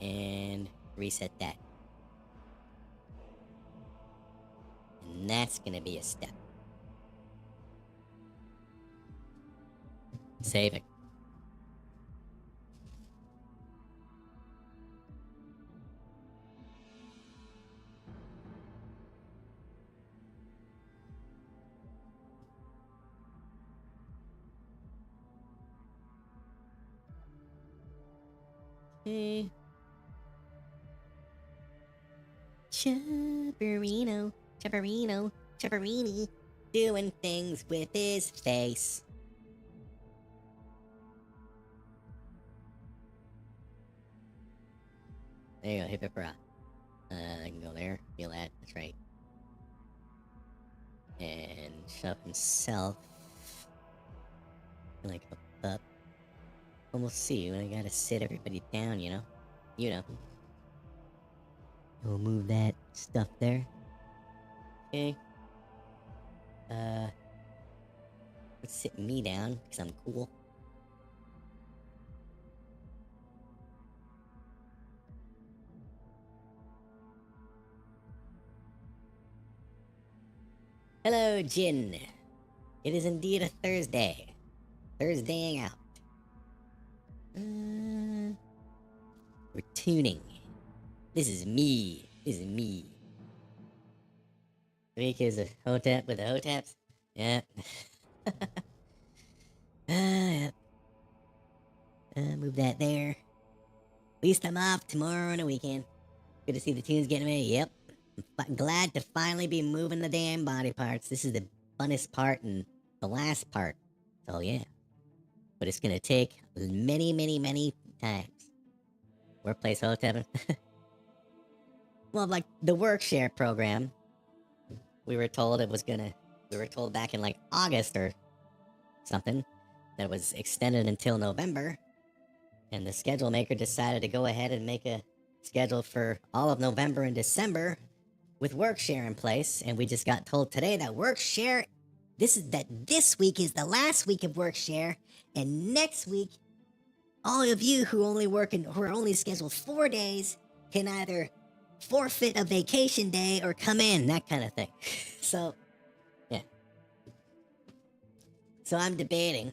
And reset that. And that's gonna be a step. Saving. Okay. Chopperino, doing things with his face. There you go, hip hip hurrah. I can go there, feel that, that's right. And shove himself. Like up. And we'll see when I gotta sit everybody down, you know? You know. We'll move that stuff there. Okay. Let's sit me down, because I'm cool. Hello, Jin. It is indeed a Thursday. Thursdaying out. We're tuning. This is me. This is me. Week is a hotep with the hoteps. Yeah. Yeah. Move that there. At least I'm off tomorrow on a weekend. Good to see the tunes getting away. Yep. I'm glad to finally be moving the damn body parts. This is the funnest part and the last part. So yeah. But it's gonna take many, many, many times. Workplace hotep. Well, like the work-share program, we were told back in like August or something that it was extended until November. And the schedule maker decided to go ahead and make a schedule for all of November and December with work-share in place. And we just got told today that work-share, this week is the last week of work-share. And next week, all of you who are only scheduled 4 days can either forfeit a vacation day or come in, that kind of thing. So, yeah. So I'm debating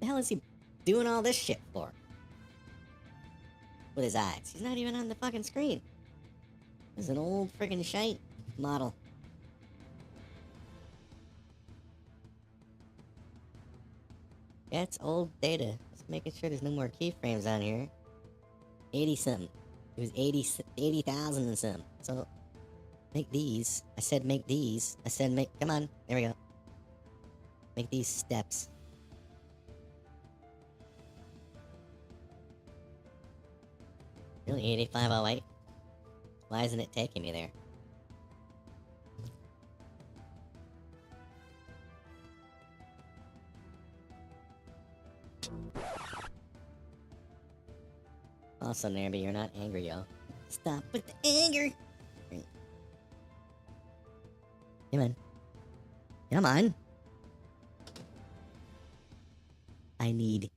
The hell is he doing all this shit for? With his eyes. He's not even on the fucking screen. This is an old friggin' shite model. Yeah, it's old data. Just making sure there's no more keyframes on here. 80-something. It was 80,000 and some. So, make these. I said make these. I said make... Come on. There we go. Make these steps. Really, 8508? Why isn't it taking me there? Also, Nairby, you're not angry, yo. Stop with the anger! Come on. Come on! I need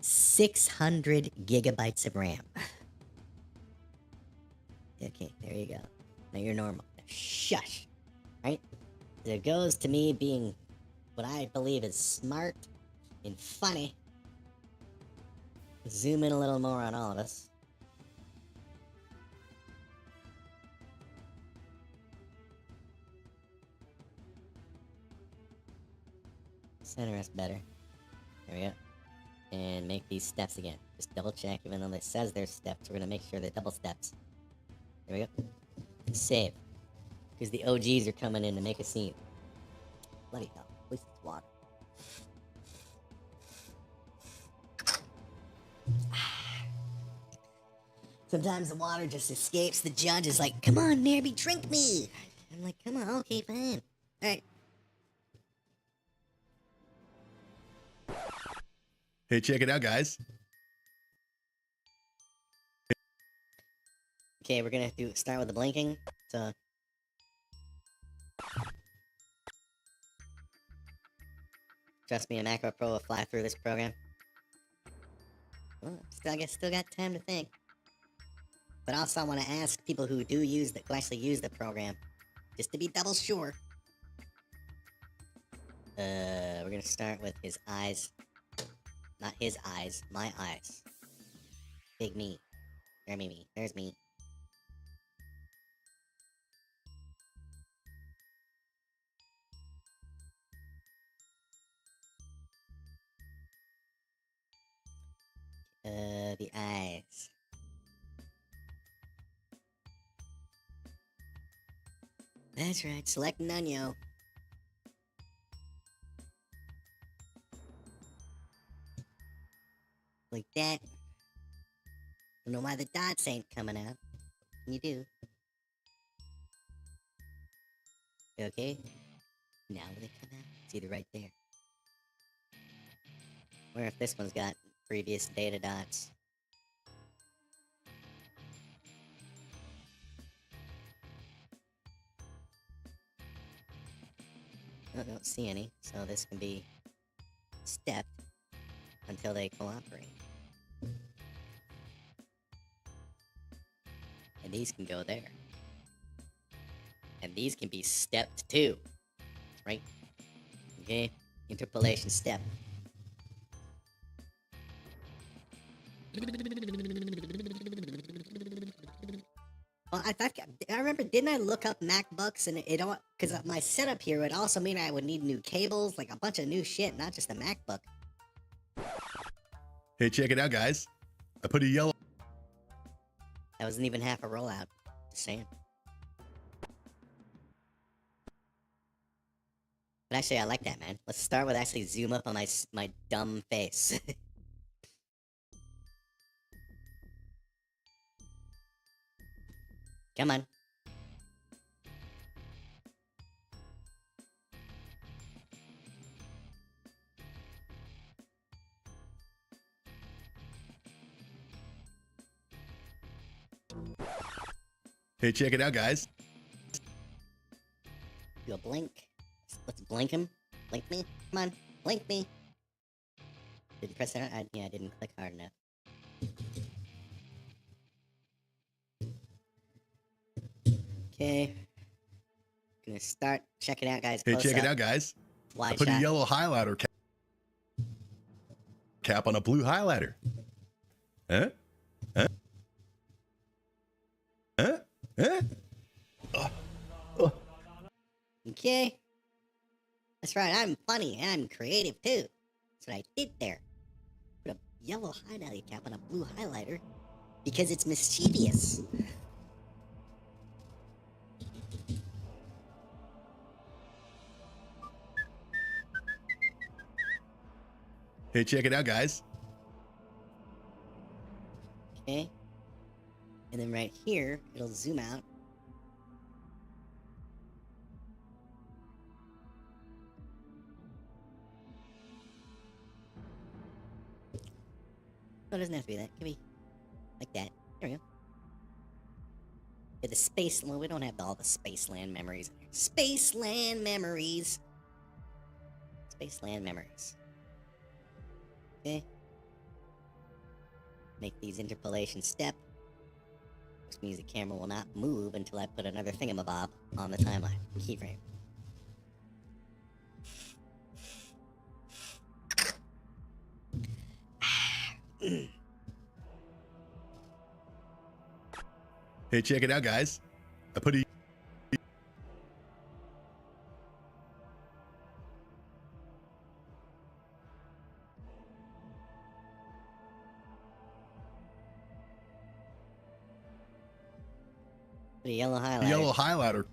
600 gigabytes of RAM. Okay, there you go. Now you're normal. Now shush! Right? There goes to me being what I believe is smart and funny. Zoom in a little more on all of us. Center us better. There we go. And make these steps again. Just double check, even though it says there's steps, we're gonna make sure they're double steps. There we go. Save. Because the OGs are coming in to make a scene. Bloody hell. At least it's water. Sometimes the water just escapes the judge. Is like, come on, Nairby, drink me. I'm like, come on, okay, fine. Alright. Hey, check it out, guys. Okay, we're gonna start with the blinking. So, trust me, a Macro Pro will fly through this program. Well, I guess still got time to think. But also, I want to ask people who actually use the program, just to be double sure. We're gonna start with his eyes. Not his eyes, my eyes. Big me. There's me. There's me. The eyes. That's right, select none, yo. Like that. Don't know why the dots ain't coming out. You do. Okay. Now will they come out? It's either right there. Or if this one's got previous data dots. I don't see any, so this can be stepped until they cooperate. And these can go there. And these can be stepped too. Right? Okay? Interpolation step. Well, I remember, didn't I look up MacBooks and it all, because my setup here would also mean I would need new cables, like a bunch of new shit, not just a MacBook. Hey, check it out, guys. I put a yellow... That wasn't even half a rollout. Just saying. But actually, I like that, man. Let's start with actually zoom up on my dumb face. Come on. Hey, check it out, guys. Do a blink. Let's blink him. Blink me. Come on. Blink me. Did you press that? Yeah, I didn't click hard enough. Okay. Gonna start. Check it out, guys. Hey, Close check it up. out, guys. Wide I put shot. a yellow highlighter... cap on a blue highlighter. Huh? Huh? Huh? Huh? Okay. That's right, I'm funny and I'm creative too. That's what I did there. Put a yellow highlight cap on a blue highlighter because it's mischievous. Hey, check it out, guys. Okay. And then right here, it'll zoom out. No, it doesn't have to be that. It can be like that. There we go. Yeah, the space. Well, we don't have all the Spaceland memories. Spaceland memories. Spaceland memories. Okay. Make these interpolation step, which means the camera will not move until I put another thingamabob on the timeline keyframe. Hey, check it out, guys. I put a Put a yellow highlighter. yellow highlighter.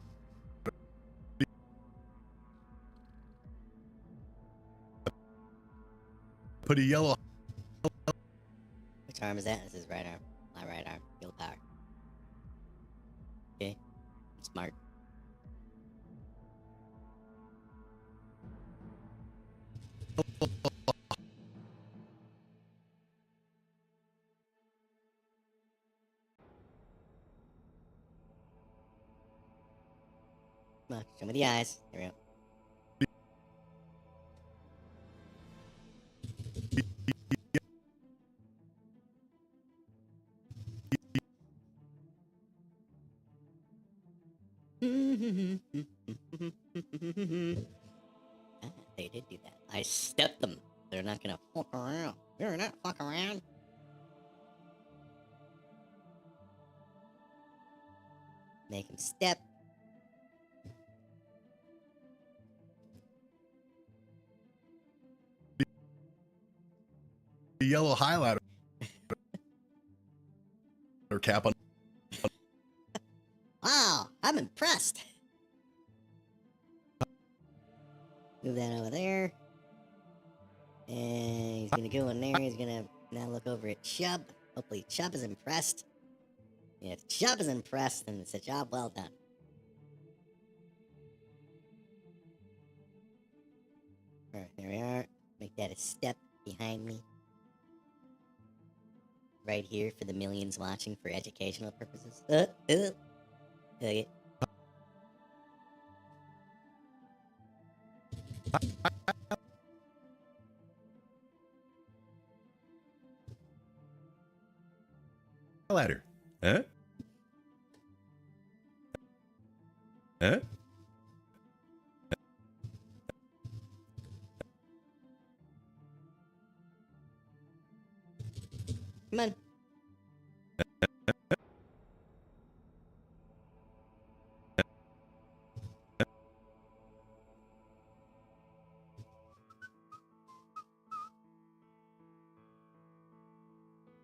Put a yellow. Which arm is that? This is right arm. My right arm. Feel power. Okay. Smart. Come on, show me the eyes. There we go. Ah, they did do that. I stepped them. They're not gonna fuck around. They're not fuck around. Make him step. The yellow highlighter. Or cap on. Wow, I'm impressed. Move that over there. And he's gonna go in there. He's gonna now look over at Chubb. Hopefully Chubb is impressed. Yeah, if Chubb is impressed, then it's a job well done. Alright, there we are. Make that a step behind me. Right here for the millions watching for educational purposes. Okay. Highlighter. Huh? Huh? Come on.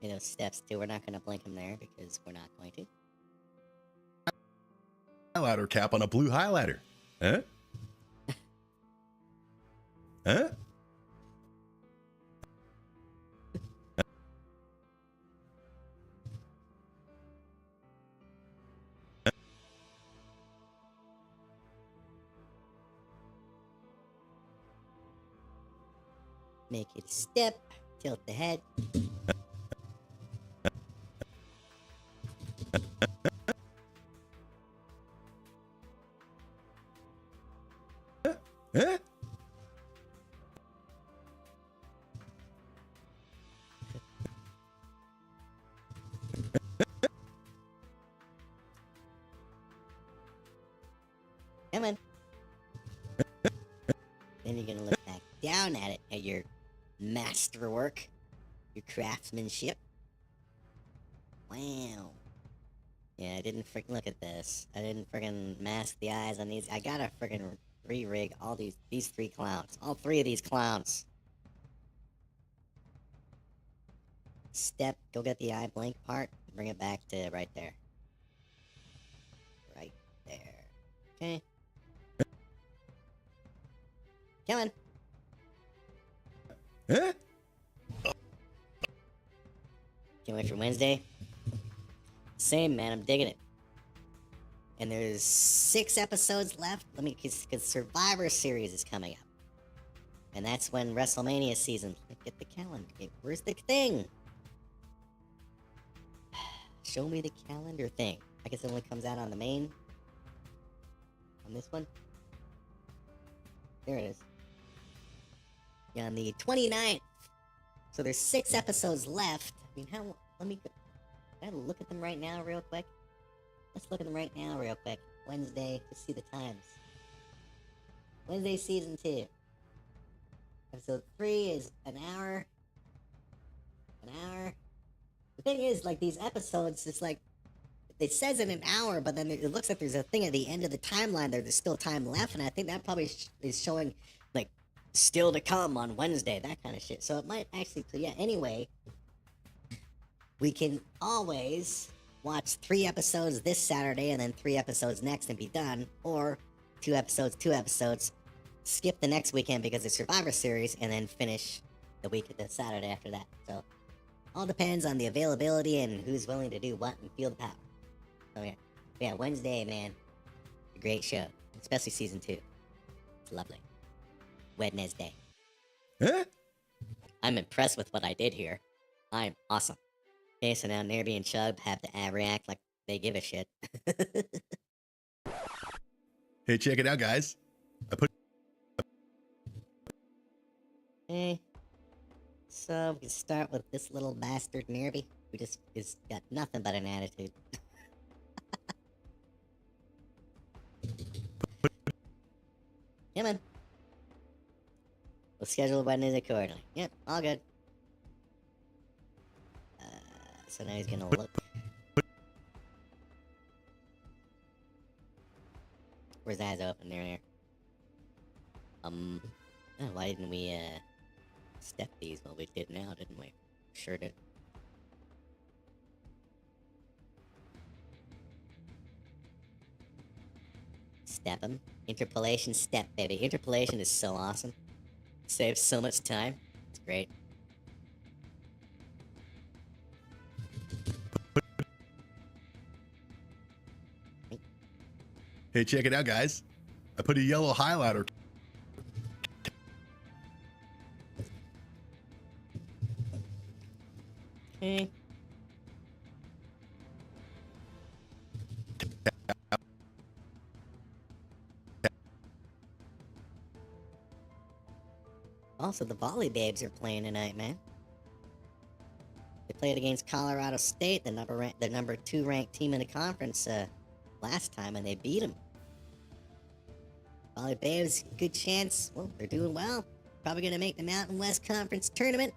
Those steps too. We're not going to blink them there because we're not going to. Highlighter cap on a blue highlighter. Huh? Huh? Make it a step. Tilt the head. Huh? Come on. Then you're gonna look back down at it at your masterwork. your craftsmanship. Wow. Yeah, I didn't freaking look at this. I didn't freaking mask the eyes on these. I gotta freaking re-rig all these three clowns. All three of these clowns. Step, go get the eye blank part, bring it back to right there. Right there. Okay. Coming. Huh? Can't wait for Wednesday. Same, man. I'm digging it. And there's 6 episodes left. Because Survivor Series is coming up. And that's when WrestleMania season. Get the calendar. Where's the thing? Show me the calendar thing. I guess it only comes out on the main. On this one. There it is. Yeah, on the 29th. So there's 6 episodes left. I mean, how... Let me... Can I look at them right now real quick? Let's look at them right now real quick. Wednesday. Let's see the times. Wednesday season 2. Episode 3 is an hour. An hour. The thing is, like, these episodes, it's like... It says in an hour, but then it looks like there's a thing at the end of the timeline there's still time left, and I think that probably is showing, like, still to come on Wednesday, that kind of shit. So it might actually... So yeah, anyway... We can always watch 3 episodes this Saturday and then 3 episodes next and be done. Or 2 episodes, skip the next weekend because it's Survivor Series, and then finish the Saturday after that. So, all depends on the availability and who's willing to do what and feel the power. So yeah, Wednesday, man, a great show. Especially season 2. It's lovely. Wednesday. Huh? I'm impressed with what I did here. I'm awesome. Okay, so now Nerby and Chub have to react like they give a shit. Hey, check it out, guys. I put... Okay. So we can start with this little bastard Nerby, who just is got nothing but an attitude. Come on. We'll schedule Wednesdays accordingly. Yep, all good. So now he's gonna look. Where's his eyes open? There. Oh, why didn't we, step these? Well, we did now, didn't we? Sure did. Step him. Interpolation step, baby. Interpolation is so awesome. Saves so much time. It's great. Hey, check it out, guys. I put a yellow highlighter. Okay. Also, the Volley Babes are playing tonight, man. They played against Colorado State, the number 2 ranked team in the conference, last time, and they beat them. Volley Babes, good chance. Well, they're doing well. Probably gonna make the Mountain West Conference tournament.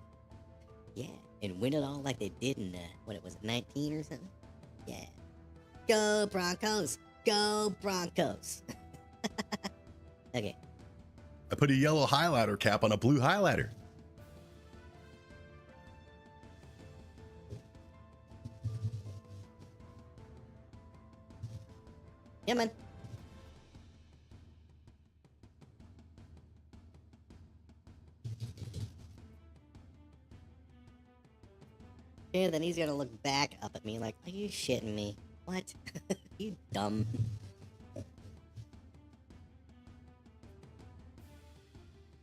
Yeah, and win it all like they did in, what it was, 19 or something? Yeah. Go Broncos! Go Broncos! Okay. I put a yellow highlighter cap on a blue highlighter. Yeah, man. Yeah, then he's gonna look back up at me like, are you shitting me? What? You dumb.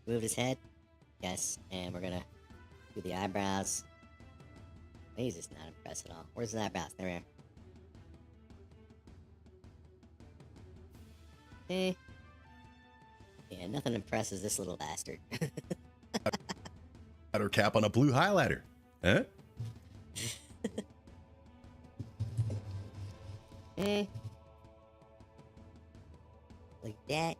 Moved his head? Yes, and we're gonna do the eyebrows. He's just not impressed at all. Where's his eyebrows? There we are. Okay. Yeah, nothing impresses this little bastard. Highlighter cap on a blue highlighter. Huh? Eh. Like that.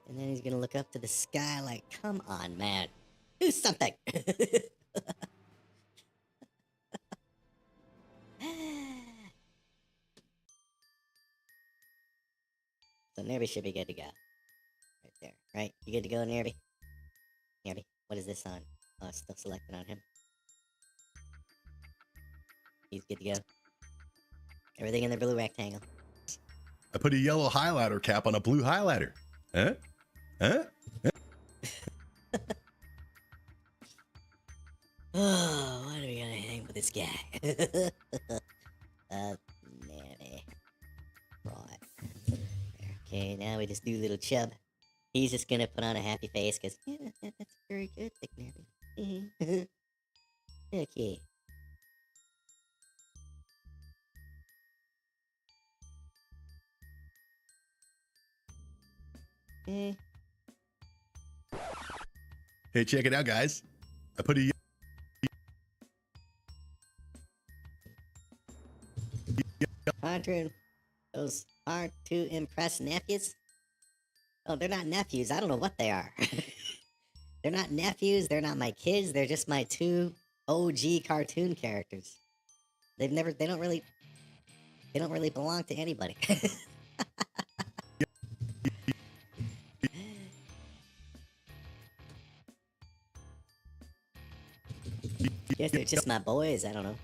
And then he's gonna look up to to the sky like, come on, man. Do something. So Nerby should be good to go. Right there, right? You good to go, Nerby? Nerby, what is this on? Oh, it's still selected on him. He's good to go. Everything in the blue rectangle. I put a yellow highlighter cap on a blue highlighter. Huh? Huh? Oh, why do we gotta hang with this guy? Nanny. Right. Okay, now we just do little Chub. He's just gonna put on a happy face, because, yeah, that's very good, Big Nerdy. Okay. Okay. Hey, check it out, guys. I put a Conjuring, those aren't to impress nephews? Oh, they're not nephews. I don't know what they are. They're not nephews. They're not my kids. They're just my two OG cartoon characters. They don't really belong to anybody. Guess they're just my boys. I don't know.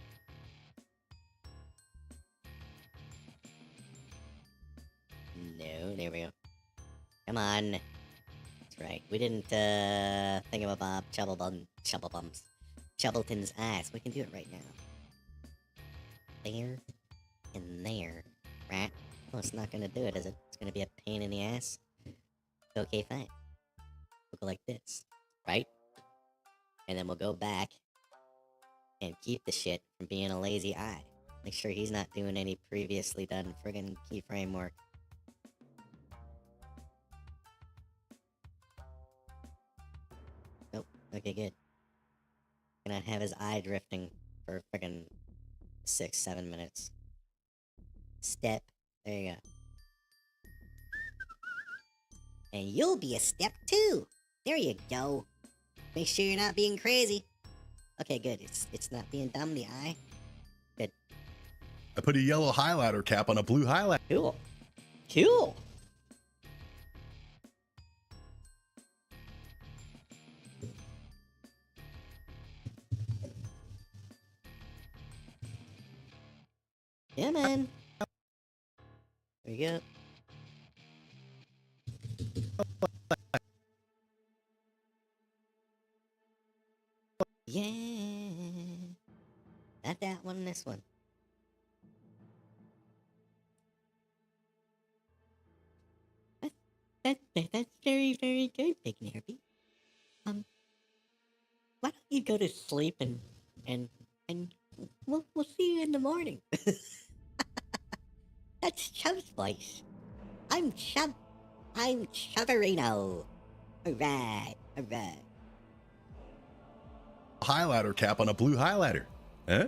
No, there we go. Come on. That's right. We didn't think of a Bob Chubblebums. Chubbleton's ass. We can do it right now. There and there. Right? Well, it's not gonna do it, is it? It's gonna be a pain in the ass. Okay, fine. We'll go like this. Right? And then we'll go back and keep the shit from being a lazy eye. Make sure he's not doing any previously done friggin' keyframe work. Nope. Okay, good. Gonna have his eye drifting for friggin' 6-7 minutes. Step. There you go. And you'll be a step too. There you go. Make sure you're not being crazy. Okay, good. It's not being dumb, the eye. Good. I put a yellow highlighter cap on a blue highlighter. Cool. Cool. Yeah, man. There you go. Yeah. Not that one, this one. That's very, very good, Big Nerby. Why don't you go to sleep and we'll see you in the morning. That's Chub's voice. I'm Chubarino. Alright. Highlighter cap on a blue highlighter. Huh?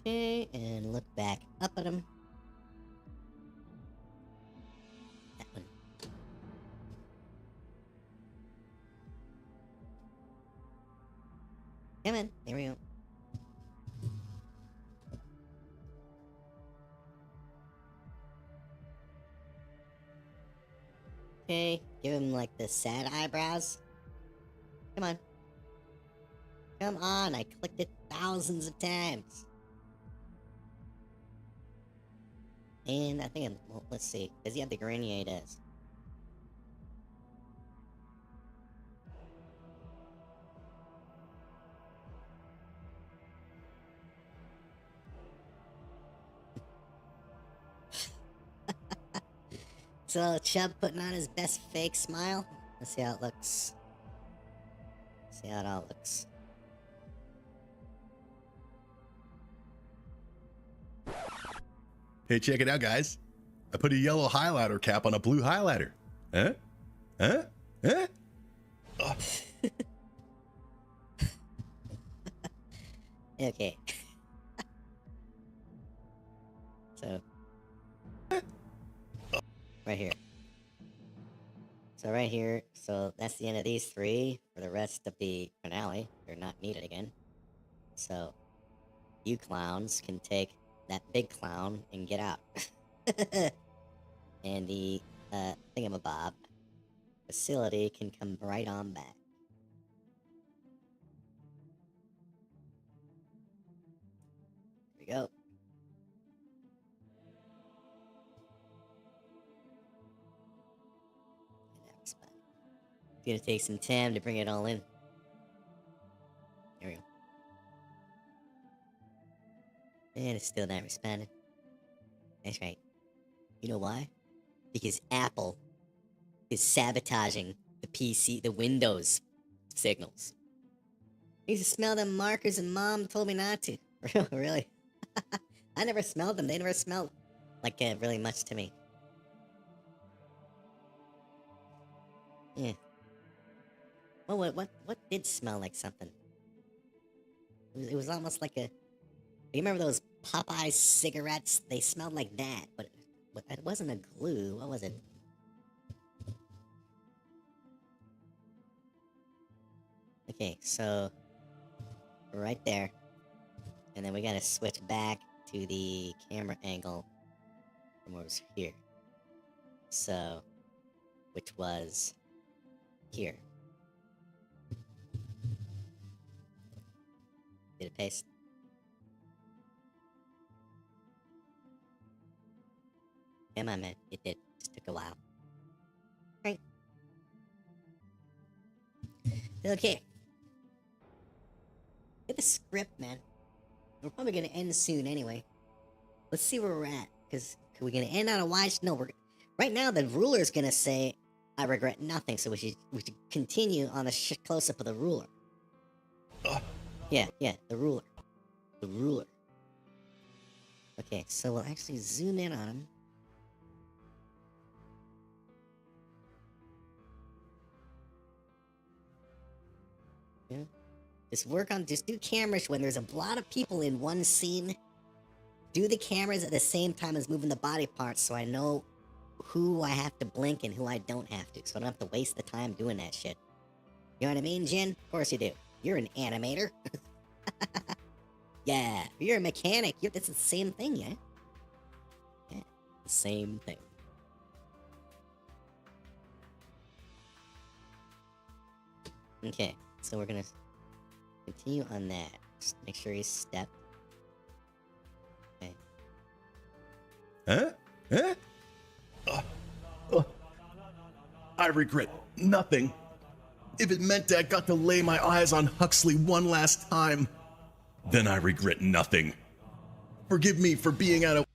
Okay, and look back up at him. That one. Come on, there we go. Okay, give him like the sad eyebrows. Come on. Come on, I clicked it thousands of times. And I think well, let's see. Does he have the Grenier does? So Chub putting on his best fake smile. Let's see how it looks. See how it all looks. Hey, check it out, guys. I put a yellow highlighter cap on a blue highlighter. Huh? Huh? Huh? Oh. Okay. So right here. So right here, so that's the end of these three. For the rest of the finale, they're not needed again. So you clowns can take that big clown and get out. And the thingamabob facility can come right on back. Here we go. And that was fun. It's gonna take some time to bring it all in. There we go. And it's still not responding. That's right. You know why? Because Apple is sabotaging the PC, the Windows signals. I used to smell them markers and Mom told me not to. Really? I never smelled them. They never smelled like really much to me. Yeah. Well, what did smell like something? It was almost like a... You remember those Popeye cigarettes? They smelled like that, but it wasn't a glue. What was it? Okay, so right there. And then we gotta switch back to the camera angle from what was here. So, which was here. Did it paste? Come on, man. It did. Just took a while. Right. Okay. Get the script, man. We're probably gonna end soon anyway. Let's see where we're at. Because we're gonna end on a wide... No, we're... Right now, the ruler's gonna say, I regret nothing, so we should continue on the close-up of the ruler. Yeah, the ruler. The ruler. Okay, so we'll actually zoom in on him. Yeah. Just do cameras when there's a lot of people in one scene. Do the cameras at the same time as moving the body parts so I know who I have to blink and who I don't have to, so I don't have to waste the time doing that shit. You know what I mean, Jin? Of course you do. You're an animator. Yeah, you're a mechanic. It's the same thing, yeah? Yeah, the same thing. Okay, so we're gonna continue on that. Just make sure he's stepped. Okay. Huh? I regret nothing. If it meant I got to lay my eyes on Huxley one last time, then I regret nothing. Forgive me for being out of...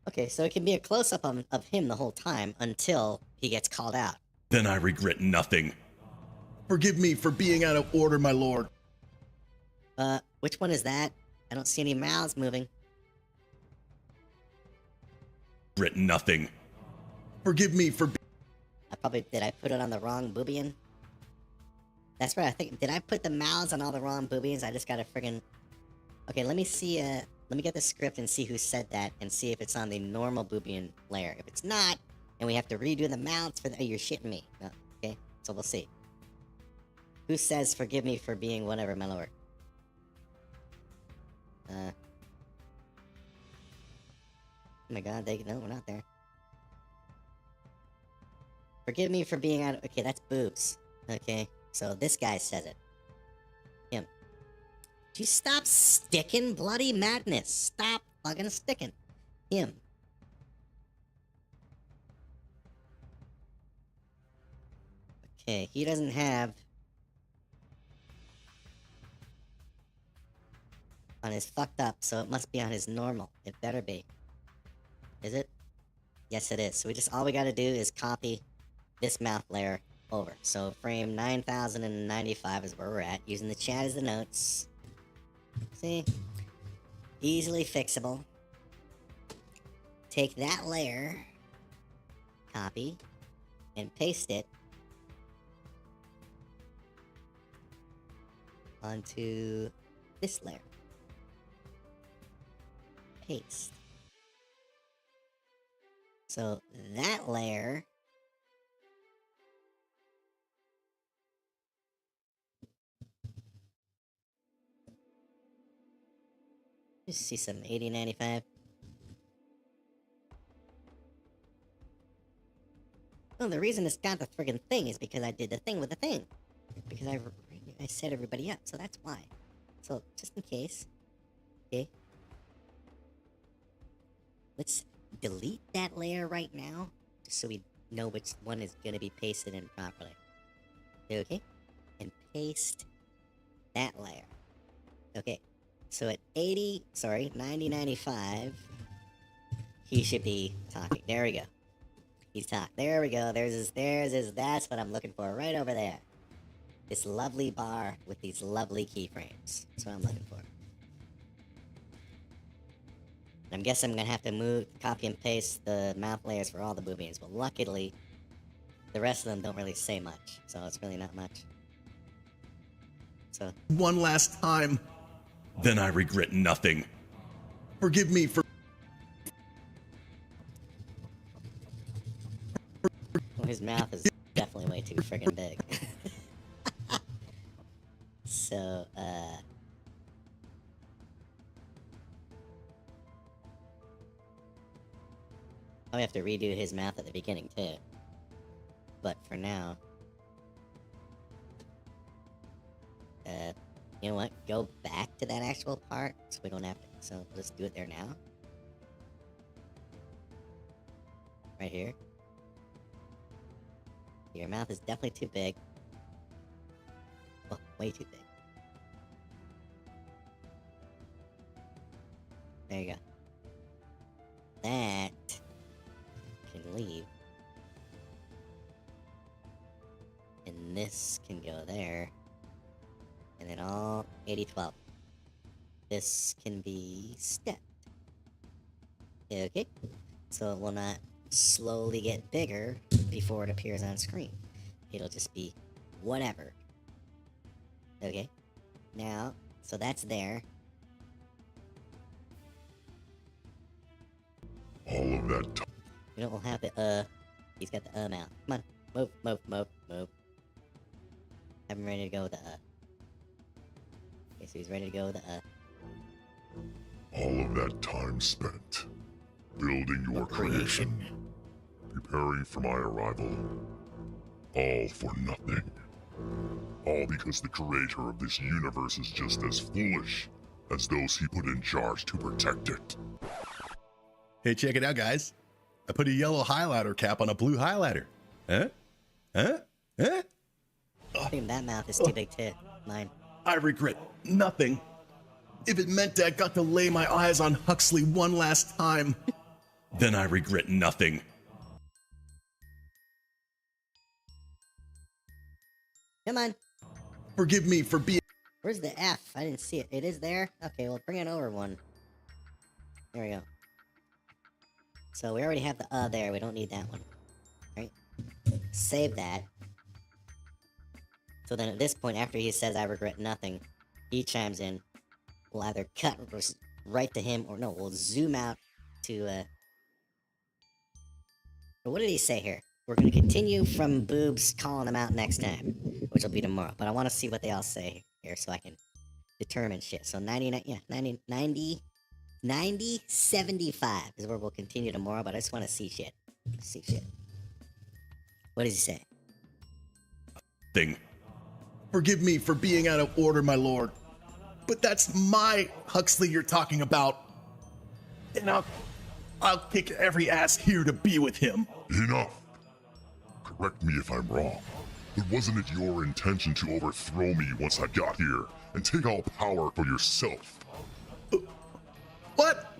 Okay, so it can be a close-up of him the whole time until he gets called out. Then I regret nothing. Forgive me for being out of order, my lord. Which one is that? I don't see any mouths moving. Regret nothing. Forgive me for... Did I put it on the wrong boobian? That's right, I think, did I put the mouths on all the wrong boobians? I just gotta friggin... Okay, let me see, let me get the script and see who said that, and see if it's on the normal boobian layer. If it's not, and we have to redo the mouths for the... Oh, you're shitting me. No, okay, so we'll see. Who says, forgive me for being whatever, my lord? Oh my god, no, we're not there. Forgive me for being out of... Okay, that's boobs. Okay, so this guy says it. Him. Would you stop sticking bloody madness? Stop fucking sticking. Him. Okay, he doesn't have... On his fucked up, so it must be on his normal. It better be. Is it? Yes, it is. So all we gotta do is copy this mouth layer over. So frame 9095 is where we're at, using the chat as the notes. See? Easily fixable. Take that layer, copy, and paste it onto this layer. Paste. So that layer just see some 8095. Well, the reason it's got the friggin' thing is because I did the thing with the thing. Because I set everybody up, so that's why. So, just in case. Okay. Let's delete that layer right now, just so we know which one is going to be pasted in properly. Okay? And paste that layer. Okay. So at 9095, he should be talking. There we go. He's talking. There we go. There's his, that's what I'm looking for right over there. This lovely bar with these lovely keyframes. That's what I'm looking for. I'm guessing I'm gonna have to copy and paste the mouth layers for all the boobies, but luckily, the rest of them don't really say much, so it's really not much. So. One last time, then I regret nothing. Forgive me for... Well, his mouth is definitely way too friggin' big. So, I have to redo his mouth at the beginning, too. But for now... you know what? Go back to that actual part, so we don't have to... So, let's do it there now. Right here. Your mouth is definitely too big. Oh, way too big. There you go. That can leave. And this can go there. And then all 8012. This can be stepped. Okay. So it will not slowly get bigger before it appears on screen. It'll just be whatever. Okay. Now, so that's there. All of that time. You know, we'll have the, he's got the mouth. Come on. Move, move, move, move. Have him ready to go with the, Okay, so he's ready to go with the, All of that time spent building your creation, preparing for my arrival, all for nothing. All because the creator of this universe is just as foolish as those he put in charge to protect it. Hey, check it out, guys. I put a yellow highlighter cap on a blue highlighter. Huh? Huh? Huh? I think that mouth is too big too. Mine. I regret nothing. If it meant I got to lay my eyes on Huxley one last time, then I regret nothing. Come on. Forgive me for being... Where's the F? I didn't see it. It is there? Okay, well, bring it over one. There we go. So we already have the there. We don't need that one. Right? Save that. So then at this point, after he says I regret nothing, he chimes in. We'll either cut right to him, or no, we'll zoom out to, what did he say here? We're going to continue from Boobs calling him out next time, which will be tomorrow. But I want to see what they all say here so I can determine shit. So 99, yeah, 90, 75 is where we'll continue tomorrow, but I just want to see shit. See shit. What does he say? Thing. Forgive me for being out of order, my lord. But that's my Huxley you're talking about. And I'll kick every ass here to be with him. Enough. Correct me if I'm wrong, but wasn't it your intention to overthrow me once I got here and take all power for yourself? What?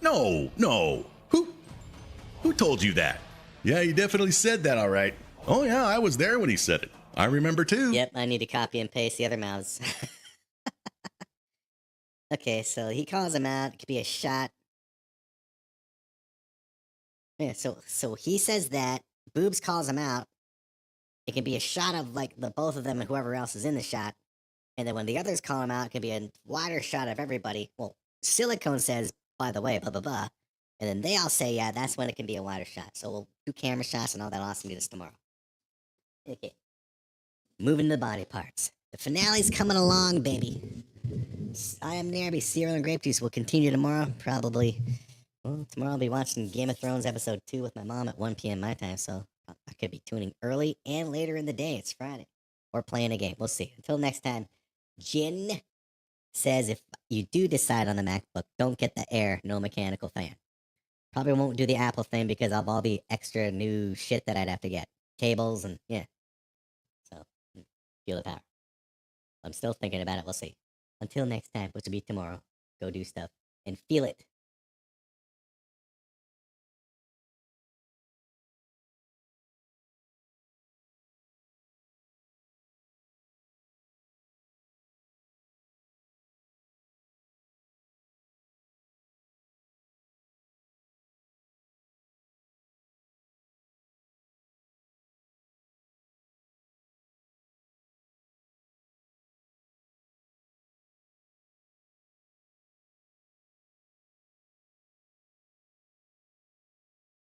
No. Who told you that? Yeah, he definitely said that, all right. Oh yeah, I was there when he said it. I remember too. Yep, I need to copy and paste the other mouths. Okay, so he calls him out. It could be a shot. Yeah, so he says that. Boobs calls him out. It can be a shot of, like, the both of them and whoever else is in the shot. And then when the others call him out, it can be a wider shot of everybody. Well, Silicone says, by the way, blah, blah, blah. And then they all say, yeah, that's when it can be a wider shot. So we'll do camera shots and all that awesomeness tomorrow. Okay. Moving to the body parts. The finale's coming along, baby. I am Nerby. Cereal and Grape Juice will continue tomorrow. Probably. Well, tomorrow I'll be watching Game of Thrones episode 2 with my mom at 1 p.m. my time, so I could be tuning early and later in the day. It's Friday. Or playing a game. We'll see. Until next time, Jin says if you do decide on the MacBook, don't get the Air, no mechanical fan. Probably won't do the Apple thing because of all the extra new shit that I'd have to get. Cables and, yeah. So, feel the power. I'm still thinking about it. We'll see. Until next time, which will be tomorrow, go do stuff and feel it.